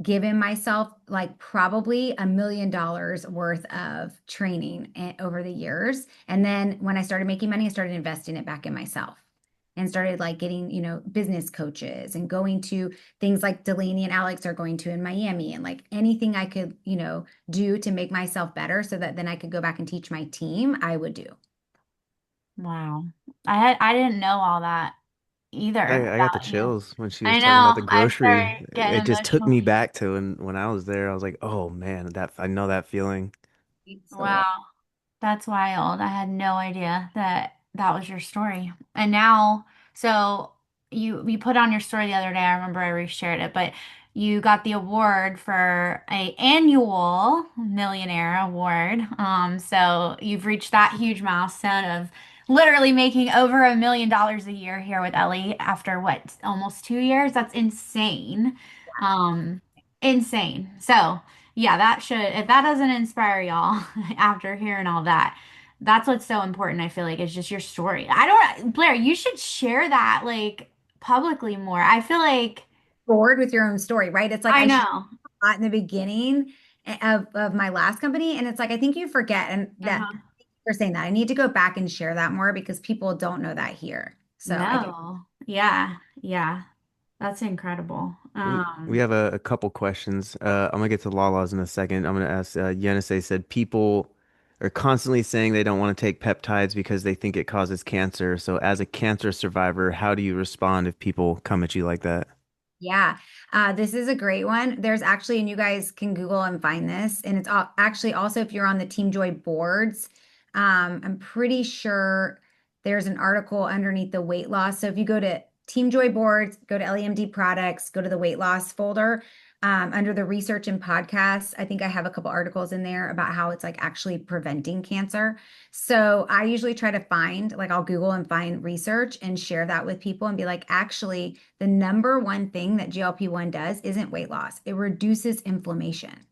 given myself like probably $1 million worth of training over the years. And then when I started making money, I started investing it back in myself and started like getting, you know, business coaches and going to things like Delaney and Alex are going to in Miami and like anything I could, you know, do to make myself better so that then I could go back and teach my team, I would do. Wow. I didn't know all that either I got the about you. chills when she was I talking about know. the I grocery. started getting It just took emotional. me back to when I was there. I was like, oh man, that I know that feeling. So Wow. That's wild. I had no idea that that was your story. And now, so you put on your story the other day. I remember I reshared it, but you got the award for a annual millionaire award. So you've reached that huge milestone of literally making over $1 million a year here with Ellie after what, almost 2 years? That's insane. Um, insane. So yeah, that should, if that doesn't inspire y'all after hearing all that, that's what's so important, I feel like, is just your story. I don't, Blair, you should share that like publicly more. I feel like, bored with your own story, right? It's like I I shared know. a lot in the beginning of my last company, and it's like I think you forget, and that Uh-huh. you're saying that I need to go back and share that more because people don't know that here. So I think No. Yeah. Yeah. That's incredible. We have a couple questions. I'm gonna get to Lala's in a second. I'm gonna ask Yenisei said people are constantly saying they don't want to take peptides because they think it causes cancer. So as a cancer survivor, how do you respond if people come at you like that? yeah, this is a great one. There's actually, and you guys can Google and find this, and it's actually also if you're on the Team Joy boards, I'm pretty sure there's an article underneath the weight loss. So if you go to Team Joy boards, go to LEMD products, go to the weight loss folder, under the research and podcasts, I think I have a couple articles in there about how it's like actually preventing cancer. So I usually try to find, like, I'll Google and find research and share that with people and be like, actually, the number one thing that GLP-1 does isn't weight loss, it reduces inflammation.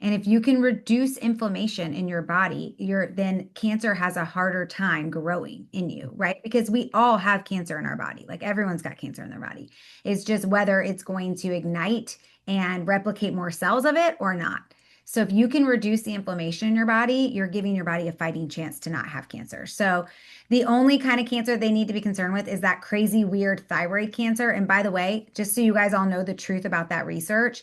And if you can reduce inflammation in your body, then cancer has a harder time growing in you, right? Because we all have cancer in our body. Like everyone's got cancer in their body. It's just whether it's going to ignite and replicate more cells of it or not. So if you can reduce the inflammation in your body, you're giving your body a fighting chance to not have cancer. So the only kind of cancer they need to be concerned with is that crazy, weird thyroid cancer. And by the way, just so you guys all know the truth about that research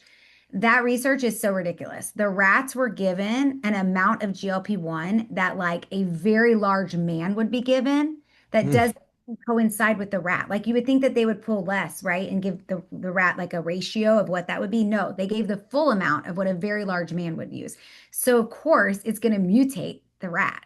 is so ridiculous. The rats were given an amount of GLP-1 that like a very large man would be given that Hmm. does coincide with the rat. Like you would think that they would pull less, right? And give the rat like a ratio of what that would be. No, they gave the full amount of what a very large man would use. So of course it's going to mutate the rat.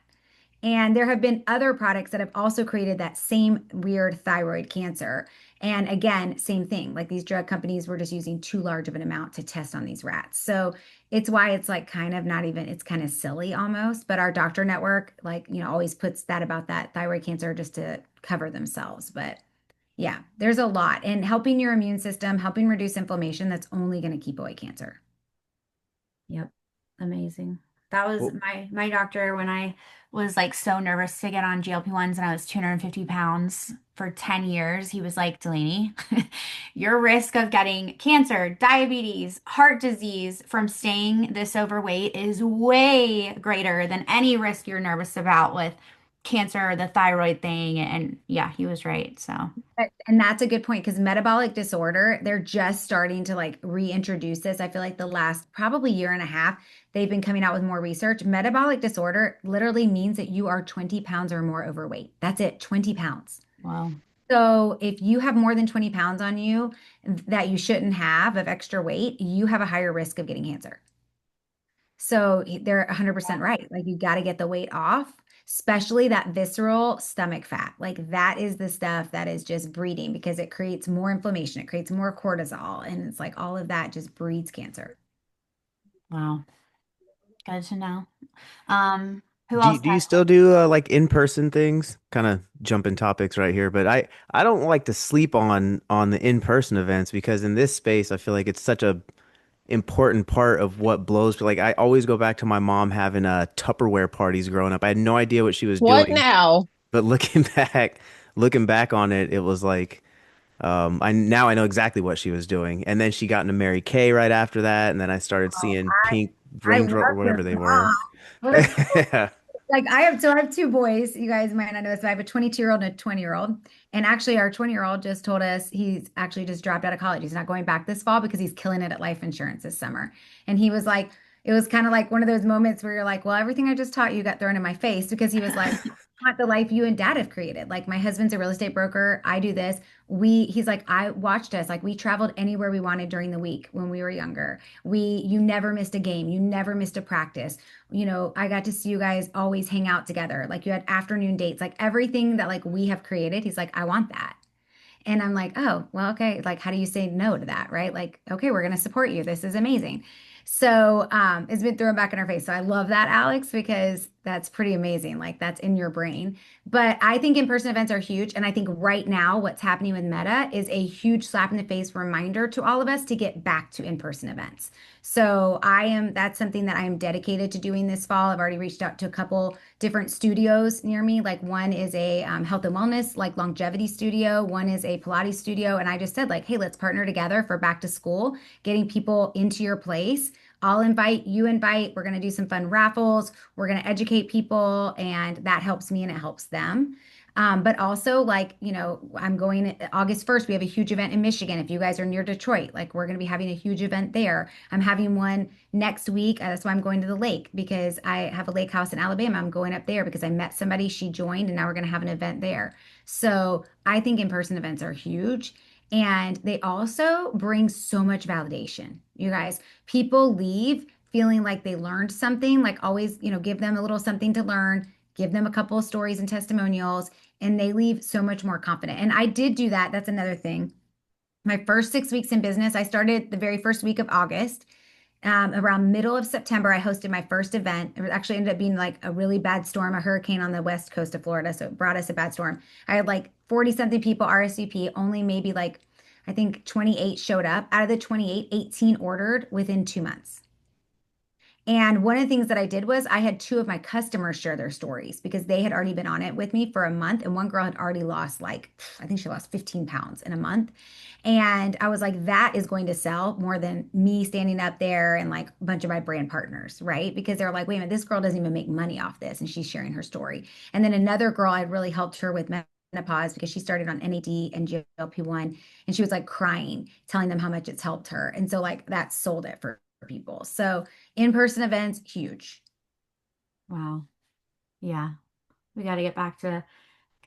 And there have been other products that have also created that same weird thyroid cancer. And again, same thing. Like these drug companies were just using too large of an amount to test on these rats. So it's why it's like kind of not even, it's kind of silly almost. But our doctor network, like, you know, always puts that about that thyroid cancer just to cover themselves. But yeah, there's a lot. And helping your immune system, helping reduce inflammation, that's only going to keep away cancer. Yep. Amazing. That was Well, my doctor when I was like so nervous to get on GLP-1s and I was 250 pounds for 10 years. He was like, Delaney, your risk of getting cancer, diabetes, heart disease from staying this overweight is way greater than any risk you're nervous about with cancer or the thyroid thing. And yeah, he was right. So, And that's a good point because metabolic disorder, they're just starting to like reintroduce this. I feel like the last probably year and a half, they've been coming out with more research. Metabolic disorder literally means that you are 20 pounds or more overweight. That's it, 20 pounds. wow. So if you have more than 20 pounds on you that you shouldn't have of extra weight, you have a higher risk of getting cancer. So they're 100% right. Like you got to get the weight off, especially that visceral stomach fat. Like that is the stuff that is just breeding because it creates more inflammation, it creates more cortisol, and it's like all of that just breeds cancer. Wow. Good to know. Um, who Do else do you has still do like in-person things? Kind of jumping topics right here, but I don't like to sleep on the in-person events because in this space I feel like it's such a important part of what blows. Like I always go back to my mom having Tupperware parties growing up. I had no idea what she was What doing, now? but looking back on it, it was like I know exactly what she was doing. And then she got into Mary Kay right after that, and then I started seeing pink I raindrop or love your whatever they were. mom. Yeah. Like I have two boys. You guys might not know this, but I have a 22-year-old and a 20-year-old. And actually our 20-year-old just told us he's actually just dropped out of college. He's not going back this fall because he's killing it at life insurance this summer. And he was like, it was kind of like one of those moments where you're like, well, everything I just taught you got thrown in my face because he was like, not the life you and dad have created. Like my husband's a real estate broker. I do this. He's like, I watched us. Like we traveled anywhere we wanted during the week when we were younger. You never missed a game. You never missed a practice. I got to see you guys always hang out together. Like you had afternoon dates, like everything that like we have created. He's like, I want that. And I'm like, oh, well, okay. Like, how do you say no to that? Right? Like, okay, we're going to support you. This is amazing. So it's been thrown back in our face. So I love that, Alex, because that's pretty amazing. Like that's in your brain. But I think in-person events are huge. And I think right now what's happening with Meta is a huge slap in the face reminder to all of us to get back to in-person events. So that's something that I am dedicated to doing this fall. I've already reached out to a couple different studios near me. Like one is a health and wellness, like longevity studio. One is a Pilates studio. And I just said like, hey, let's partner together for back to school, getting people into your place. I'll invite, you invite. We're going to do some fun raffles. We're going to educate people, and that helps me and it helps them. But also, like, I'm going August 1st. We have a huge event in Michigan. If you guys are near Detroit, like, we're going to be having a huge event there. I'm having one next week. That's why I'm going to the lake because I have a lake house in Alabama. I'm going up there because I met somebody, she joined, and now we're going to have an event there. So I think in-person events are huge. And they also bring so much validation. You guys, people leave feeling like they learned something, like always, give them a little something to learn, give them a couple of stories and testimonials, and they leave so much more confident. And I did do that. That's another thing. My first 6 weeks in business, I started the very first week of August. Around middle of September, I hosted my first event. It actually ended up being like a really bad storm, a hurricane on the west coast of Florida. So it brought us a bad storm. I had like 40 something people RSVP, only maybe like, I think 28 showed up. Out of the 28, 18 ordered within 2 months. And one of the things that I did was I had two of my customers share their stories because they had already been on it with me for a month. And one girl had already lost like, I think she lost 15 pounds in a month. And I was like, that is going to sell more than me standing up there and like a bunch of my brand partners, right? Because they're like, wait a minute, this girl doesn't even make money off this. And she's sharing her story. And then another girl, I really helped her with menopause because she started on NAD and GLP-1 and she was like crying, telling them how much it's helped her. And so like that sold it for people. So in-person events, huge. Wow. Yeah. We got to get back to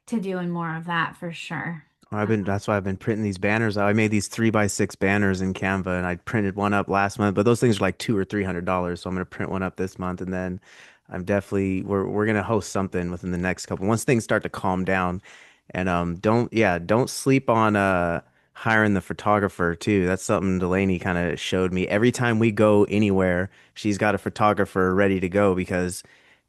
doing more of that for sure. That's why I've been printing these banners out. I made these 3x6 banners in Canva and I printed one up last month, but those things are like $200 or $300. So I'm gonna print one up this month and then we're gonna host something within the next couple once things start to calm down. And don't sleep on hiring the photographer too. That's something Delaney kind of showed me. Every time we go anywhere, she's got a photographer ready to go because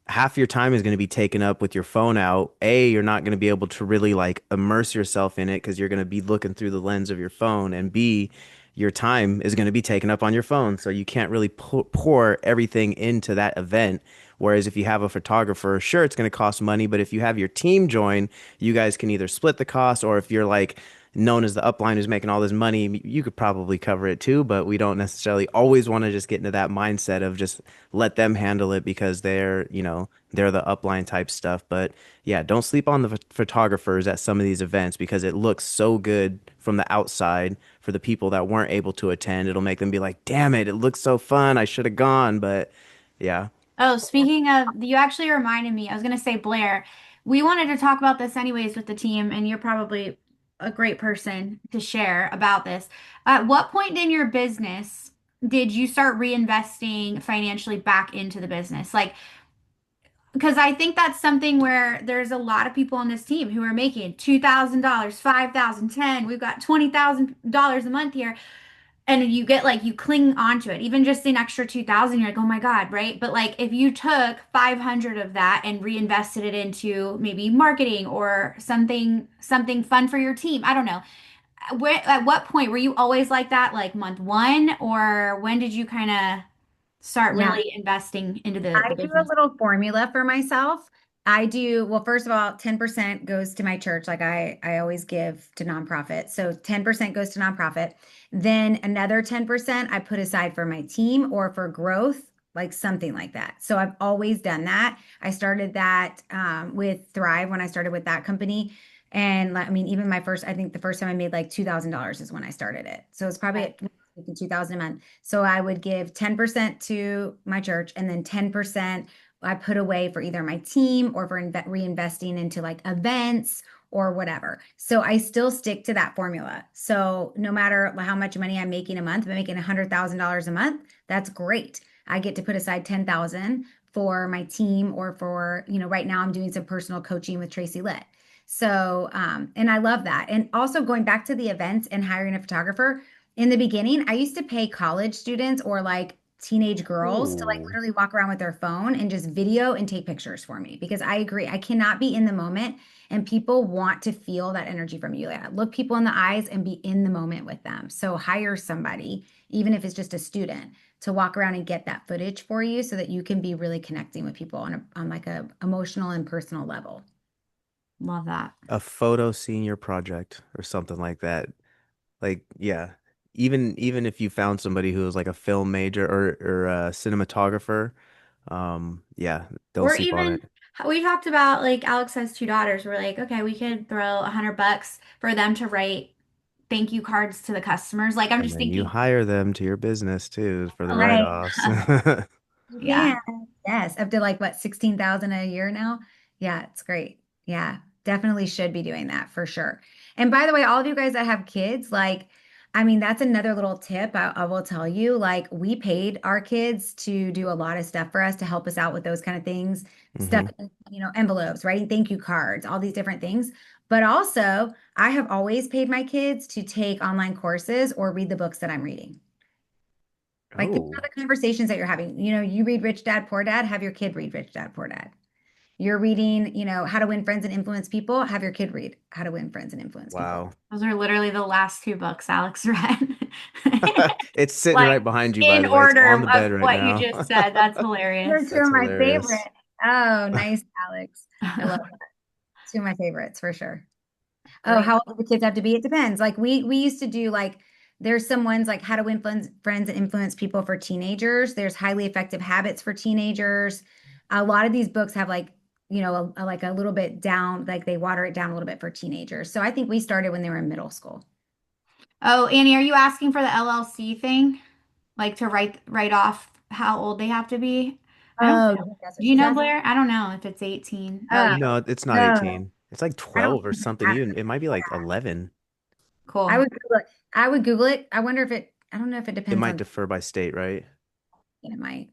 half your time is going to be taken up with your phone out. You're not going to be able to really like immerse yourself in it because you're going to be looking through the lens of your phone. And B, your time is going to be taken up on your phone. So you can't really pour everything into that event. Whereas if you have a photographer, sure, it's going to cost money, but if you have your team join, you guys can either split the cost or if you're like known as the upline who's making all this money, you could probably cover it too, but we don't necessarily always want to just get into that mindset of just let them handle it because they're the upline type stuff. But yeah, don't sleep on the photographers at some of these events because it looks so good from the outside for the people that weren't able to attend. It'll make them be like, damn it, it looks so fun. I should have gone. But yeah. Oh, speaking of, you actually reminded me. I was going to say, Blair, we wanted to talk about this anyways with the team, and you're probably a great person to share about this. At what point in your business did you start reinvesting financially back into the business? Like, because I think that's something where there's a lot of people on this team who are making $2,000, 5,000, 10. We've got $20,000 a month here. And you get like you cling onto it. Even just an extra 2,000, you're like, oh my God, right? But like if you took 500 of that and reinvested it into maybe marketing or something fun for your team. I don't know. At what point were you always like that, like month one, or when did you kind of start Yeah. really investing into the I do a business? little formula for myself. I do, well, first of all, 10% goes to my church. Like I always give to nonprofit. So 10% goes to nonprofit. Then another 10% I put aside for my team or for growth, like something like that. So I've always done that. I started that with Thrive when I started with that company. And I mean, even my first, I think the first time I made like $2,000 is when I started it. So it's probably Right. at 2,000 a month. So I would give 10% to my church and then 10% I put away for either my team or for reinvesting into like events or whatever. So I still stick to that formula. So no matter how much money I'm making a month, if I'm making $100,000 a month, that's great. I get to put aside 10,000 for my team or for, right now I'm doing some personal coaching with Tracy Litt. So, and I love that. And also going back to the events and hiring a photographer, in the beginning, I used to pay college students or like teenage girls to like Ooh. literally walk around with their phone and just video and take pictures for me because I agree. I cannot be in the moment and people want to feel that energy from you. Like, look people in the eyes and be in the moment with them. So hire somebody, even if it's just a student, to walk around and get that footage for you so that you can be really connecting with people on like a emotional and personal level. Love that. A photo senior project or something like that. Like, yeah. Even if you found somebody who was like a film major or a cinematographer, yeah, don't Or sleep on even it. we talked about like Alex has two daughters. We're like, okay, we could throw $100 for them to write thank you cards to the customers. Like I'm And just then you thinking, hire them to your business too for the oh, Right. write-offs. You yeah. can. Yes. Up to like what, 16,000 a year now? Yeah, it's great. Yeah, definitely should be doing that for sure. And by the way, all of you guys that have kids, like, I mean, that's another little tip I will tell you. Like, we paid our kids to do a lot of stuff for us to help us out with those kind of things, stuff, hmm envelopes, writing thank you cards, all these different things. But also, I have always paid my kids to take online courses or read the books that I'm reading. Like think about Oh, the conversations that you're having. You read Rich Dad, Poor Dad, have your kid read Rich Dad, Poor Dad. You're reading, How to Win Friends and Influence People, have your kid read How to Win Friends and Influence People. wow. Those are literally the last two books Alex read. It's sitting Like right behind you, by in the way. It's on order the of bed right what you now. just said. That's Those are hilarious. two That's of my hilarious. favorite. Oh, nice, Alex. I love that. Two of my favorites for sure. Oh, Great. how old do the kids have to be? It depends. Like we used to do like there's some ones like how to win friends and influence people for teenagers. There's highly effective habits for teenagers. A lot of these books have like, like a little bit down, like they water it down a little bit for teenagers. So I think we started when they were in middle school. Oh, Annie, are you asking for the LLC thing? Like to write off how old they have to be? I don't Oh, know. that's what Do you she's know, asking. Blair? I don't know if it's 18. Oh, Oh, yeah. No, it's not no, 18. It's like I don't 12 or think it something. Even matters. it might be like 11. I Cool. would Google it. I would Google it. I wonder if I don't know if it It depends might on, differ by state, right? it might.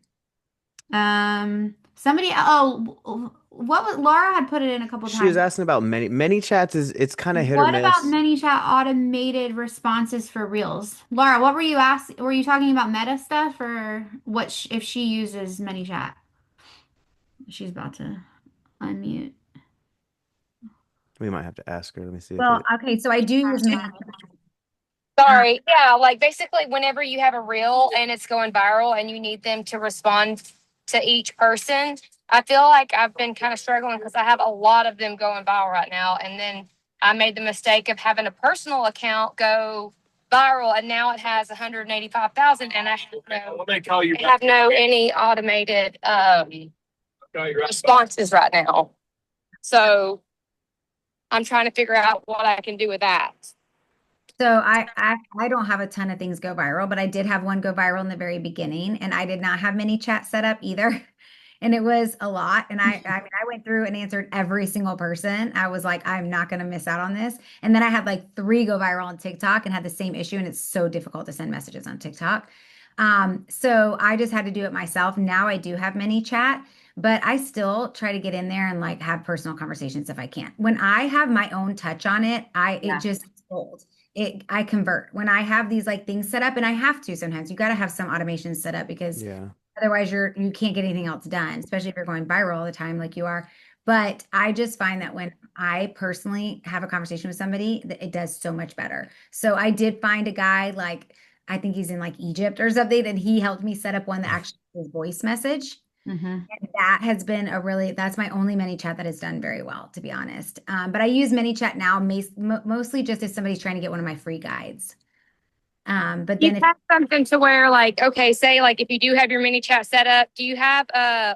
What was Laura had put it in a couple She was times. asking about many chats is it's kind of hit or What about miss. ManyChat automated responses for Reels? Laura, what were you asking? Were you talking about Meta stuff or what if she uses ManyChat? She's about to unmute. We might have to ask her. Let me see if Well, it. okay, so I do use many. Sorry. Yeah, like basically whenever you have a reel and it's going viral and you need them to respond to each person, I feel like I've been kind of struggling because I have a lot of them going viral right now. And then I made the mistake of having a personal account go viral and now it has 185,000 and I have no any automated responses right now. So I'm trying to figure out what I can do with that. So I don't have a ton of things go viral, but I did have one go viral in the very beginning, and I did not have many chat set up either. And it was a lot. And I mean, I went through and answered every single person. I was like, I'm not going to miss out on this. And then I had like three go viral on TikTok and had the same issue. And it's so difficult to send messages on TikTok. So I just had to do it myself. Now I do have many chat, but I still try to get in there and like have personal conversations if I can. When I have my own touch on it, it just folds. I convert when I have these like things set up, and I have to sometimes. You got to have some automation set up because Yeah. otherwise you can't get anything else done, especially if you're going viral all the time like you are. But I just find that when I personally have a conversation with somebody, that it does so much better. So I did find a guy like I think he's in like Egypt or something, and he helped me set up one that actually is voice message. Mm-hmm. And that has been that's my only ManyChat that has done very well, to be honest. But I use ManyChat now mostly just if somebody's trying to get one of my free guides. But You then if have something to where, like, okay, say, like, if you do have your mini chat set up, do you have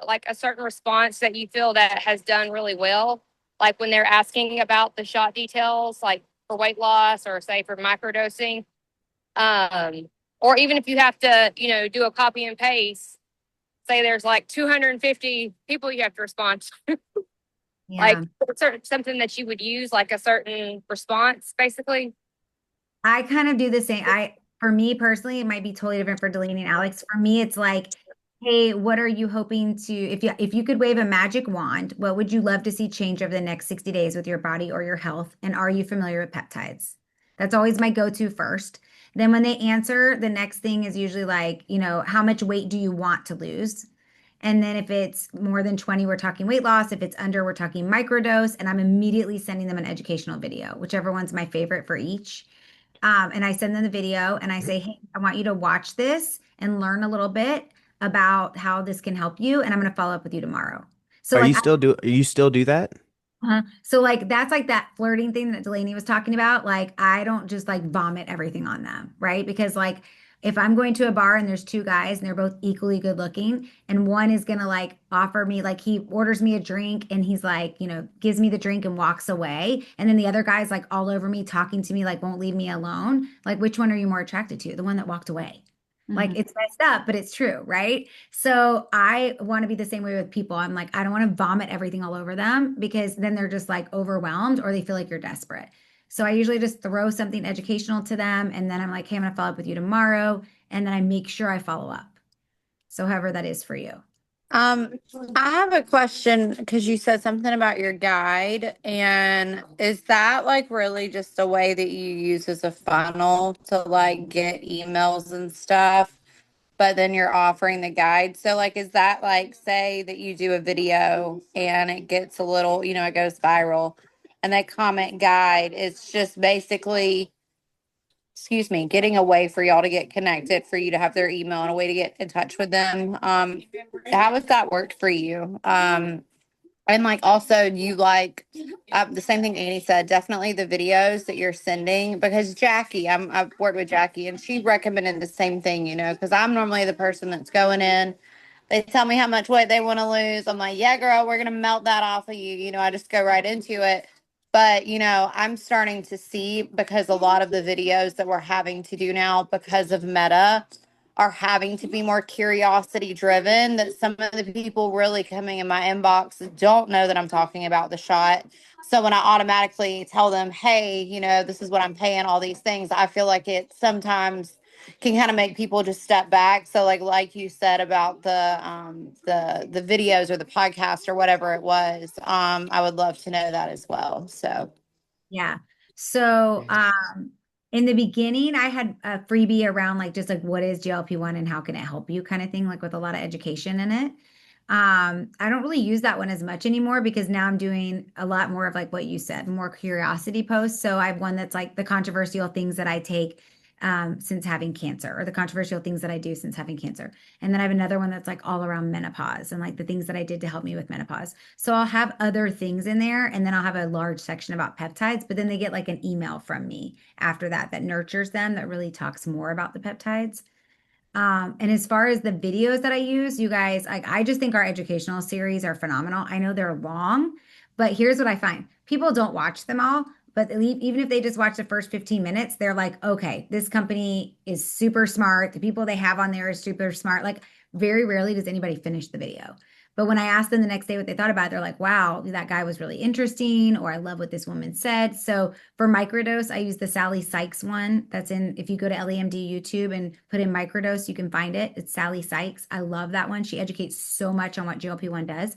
like a certain response that you feel that has done really well? Like when they're asking about the shot details, like for weight loss or say for microdosing, um, or even if you have to, do a copy and paste, say there's like 250 people you have to respond to, yeah. like something that you would use, like a certain response, basically. I kind of do the same. For me personally, it might be totally different for Delaney and Alex. For me, it's like, hey, what are you hoping to, if you could wave a magic wand, what would you love to see change over the next 60 days with your body or your health? And are you familiar with peptides? That's always my go-to first. Then when they answer, the next thing is usually like, how much weight do you want to lose? And then if it's more than 20, we're talking weight loss. If it's under, we're talking microdose. And I'm immediately sending them an educational video, whichever one's my favorite for each. And I send them the video and I say, hey, I want you to watch this and learn a little bit about how this can help you. And I'm going to follow up with you tomorrow. So like, You still do that? so like that's like that flirting thing that Delaney was talking about. Like I don't just like vomit everything on them, right? Because like if I'm going to a bar and there's two guys and they're both equally good looking and one is gonna like offer me like he orders me a drink and he's like, gives me the drink and walks away. And then the other guy's like all over me, talking to me, like won't leave me alone. Like which one are you more attracted to? The one that walked away. Like Mm-hmm. it's messed up, but it's true, right? So I want to be the same way with people. I'm like, I don't want to vomit everything all over them because then they're just like overwhelmed or they feel like you're desperate. So I usually just throw something educational to them and then I'm like, hey, I'm gonna follow up with you tomorrow. And then I make sure I follow up. So however that is for you. Um, I have a question because you said something about your guide, and is that like really just a way that you use as a funnel to like get emails and stuff, but then you're offering the guide? So like, is that like, say that you do a video and it gets a little, it goes viral and they comment guide, it's just basically, excuse me, getting a way for y'all to get connected, for you to have their email and a way to get in touch with them. How has that worked for you? And like also you like the same thing Annie said, definitely the videos that you're sending, because I've worked with Jackie and she recommended the same thing, because I'm normally the person that's going in. They tell me how much weight they want to lose. I'm like, yeah, girl, we're gonna melt that off of you. I just go right into it. But I'm starting to see, because a lot of the videos that we're having to do now because of Meta are having to be more curiosity driven, that some of the people really coming in my inbox don't know that I'm talking about the shot. So when I automatically tell them, hey, this is what I'm paying, all these things, I feel like it sometimes can kind of make people just step back. So like you said about the videos or the podcast or whatever it was, I would love to know that as well. So Yeah. So, in the beginning, I had a freebie around like just like what is GLP-1 and how can it help you kind of thing, like with a lot of education in it. I don't really use that one as much anymore because now I'm doing a lot more of like what you said, more curiosity posts. So I have one that's like the controversial things that I take since having cancer, or the controversial things that I do since having cancer. And then I have another one that's like all around menopause and like the things that I did to help me with menopause. So I'll have other things in there and then I'll have a large section about peptides, but then they get like an email from me after that that nurtures them, that really talks more about the peptides. And as far as the videos that I use, you guys, like I just think our educational series are phenomenal. I know they're long, but here's what I find. People don't watch them all, but even if they just watch the first 15 minutes, they're like, okay, this company is super smart. The people they have on there is super smart. Like very rarely does anybody finish the video. But when I asked them the next day what they thought about it, they're like, wow, that guy was really interesting, or I love what this woman said. So for microdose, I use the Sally Sykes one. That's in, if you go to LAMD YouTube and put in microdose, you can find it. It's Sally Sykes. I love that one. She educates so much on what GLP-1 does.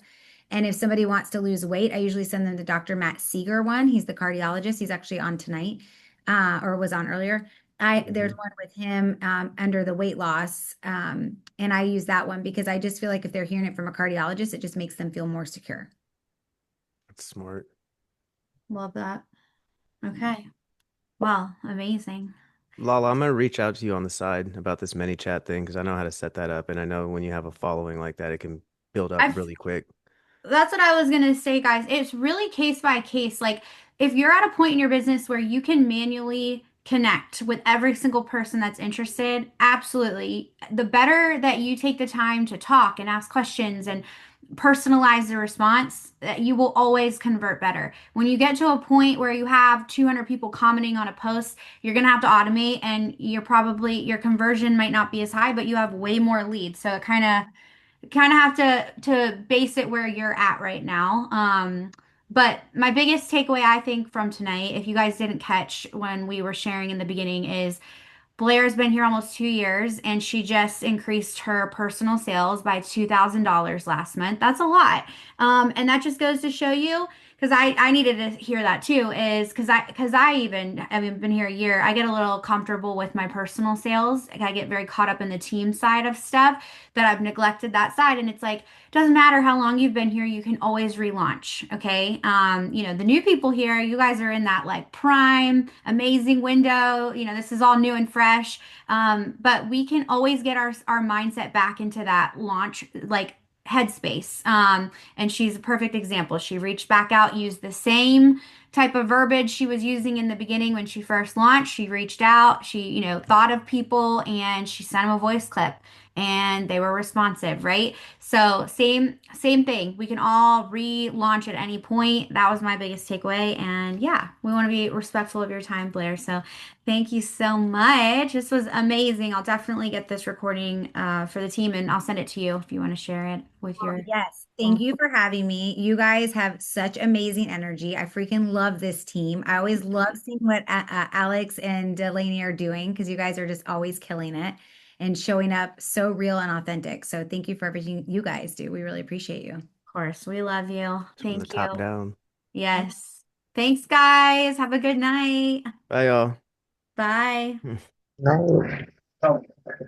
And if somebody wants to lose weight, I usually send them to Dr. Matt Seeger one. He's the cardiologist. He's actually on tonight, or was on earlier. There's one with him under the weight loss, and I use that one because I just feel like if they're hearing it from a cardiologist, it just makes them feel more secure. That's smart. Love that. Okay. Well, amazing. Lala, I'm gonna reach out to you on the side about this mini chat thing because I know how to set that up, and I know when you have a following like that, it can build up I've really quick. That's what I was gonna say, guys. It's really case by case. Like, if you're at a point in your business where you can manually connect with every single person that's interested, absolutely. The better that you take the time to talk and ask questions and personalize the response, that you will always convert better. When you get to a point where you have 200 people commenting on a post, you're gonna have to automate, and your conversion might not be as high, but you have way more leads. So it kind of have to base it where you're at right now. But my biggest takeaway, I think, from tonight, if you guys didn't catch when we were sharing in the beginning, is Blair's been here almost 2 years, and she just increased her personal sales by $2,000 last month. That's a lot. And that just goes to show you, because I needed to hear that too, is because I even haven't been here a year. I get a little comfortable with my personal sales. Like, I get very caught up in the team side of stuff that I've neglected that side. And it's like, doesn't matter how long you've been here, you can always relaunch. Okay. The new people here, you guys are in that like prime, amazing window. This is all new and fresh. But we can always get our mindset back into that launch, like headspace. And she's a perfect example. She reached back out, used the same type of verbiage she was using in the beginning when she first launched. She reached out, she thought of people, and she sent them a voice clip, and they were responsive, right? So same thing. We can all relaunch at any point. That was my biggest takeaway. And yeah, we want to be respectful of your time, Blair. So thank you so much. This was amazing. I'll definitely get this recording for the team, and I'll send it to you if you want to share it with Oh, your. yes. Thank you for having me. You guys have such amazing energy. I freaking love this team. I always love seeing what Alex and Delaney are doing because you guys are just always killing it and showing up so real and authentic. So thank you for everything you guys do. We really appreciate you. Of course, we love you. It's from the Thank top you. down. Yes. Thanks, guys. Have a good night. Bye, y'all. Bye. No.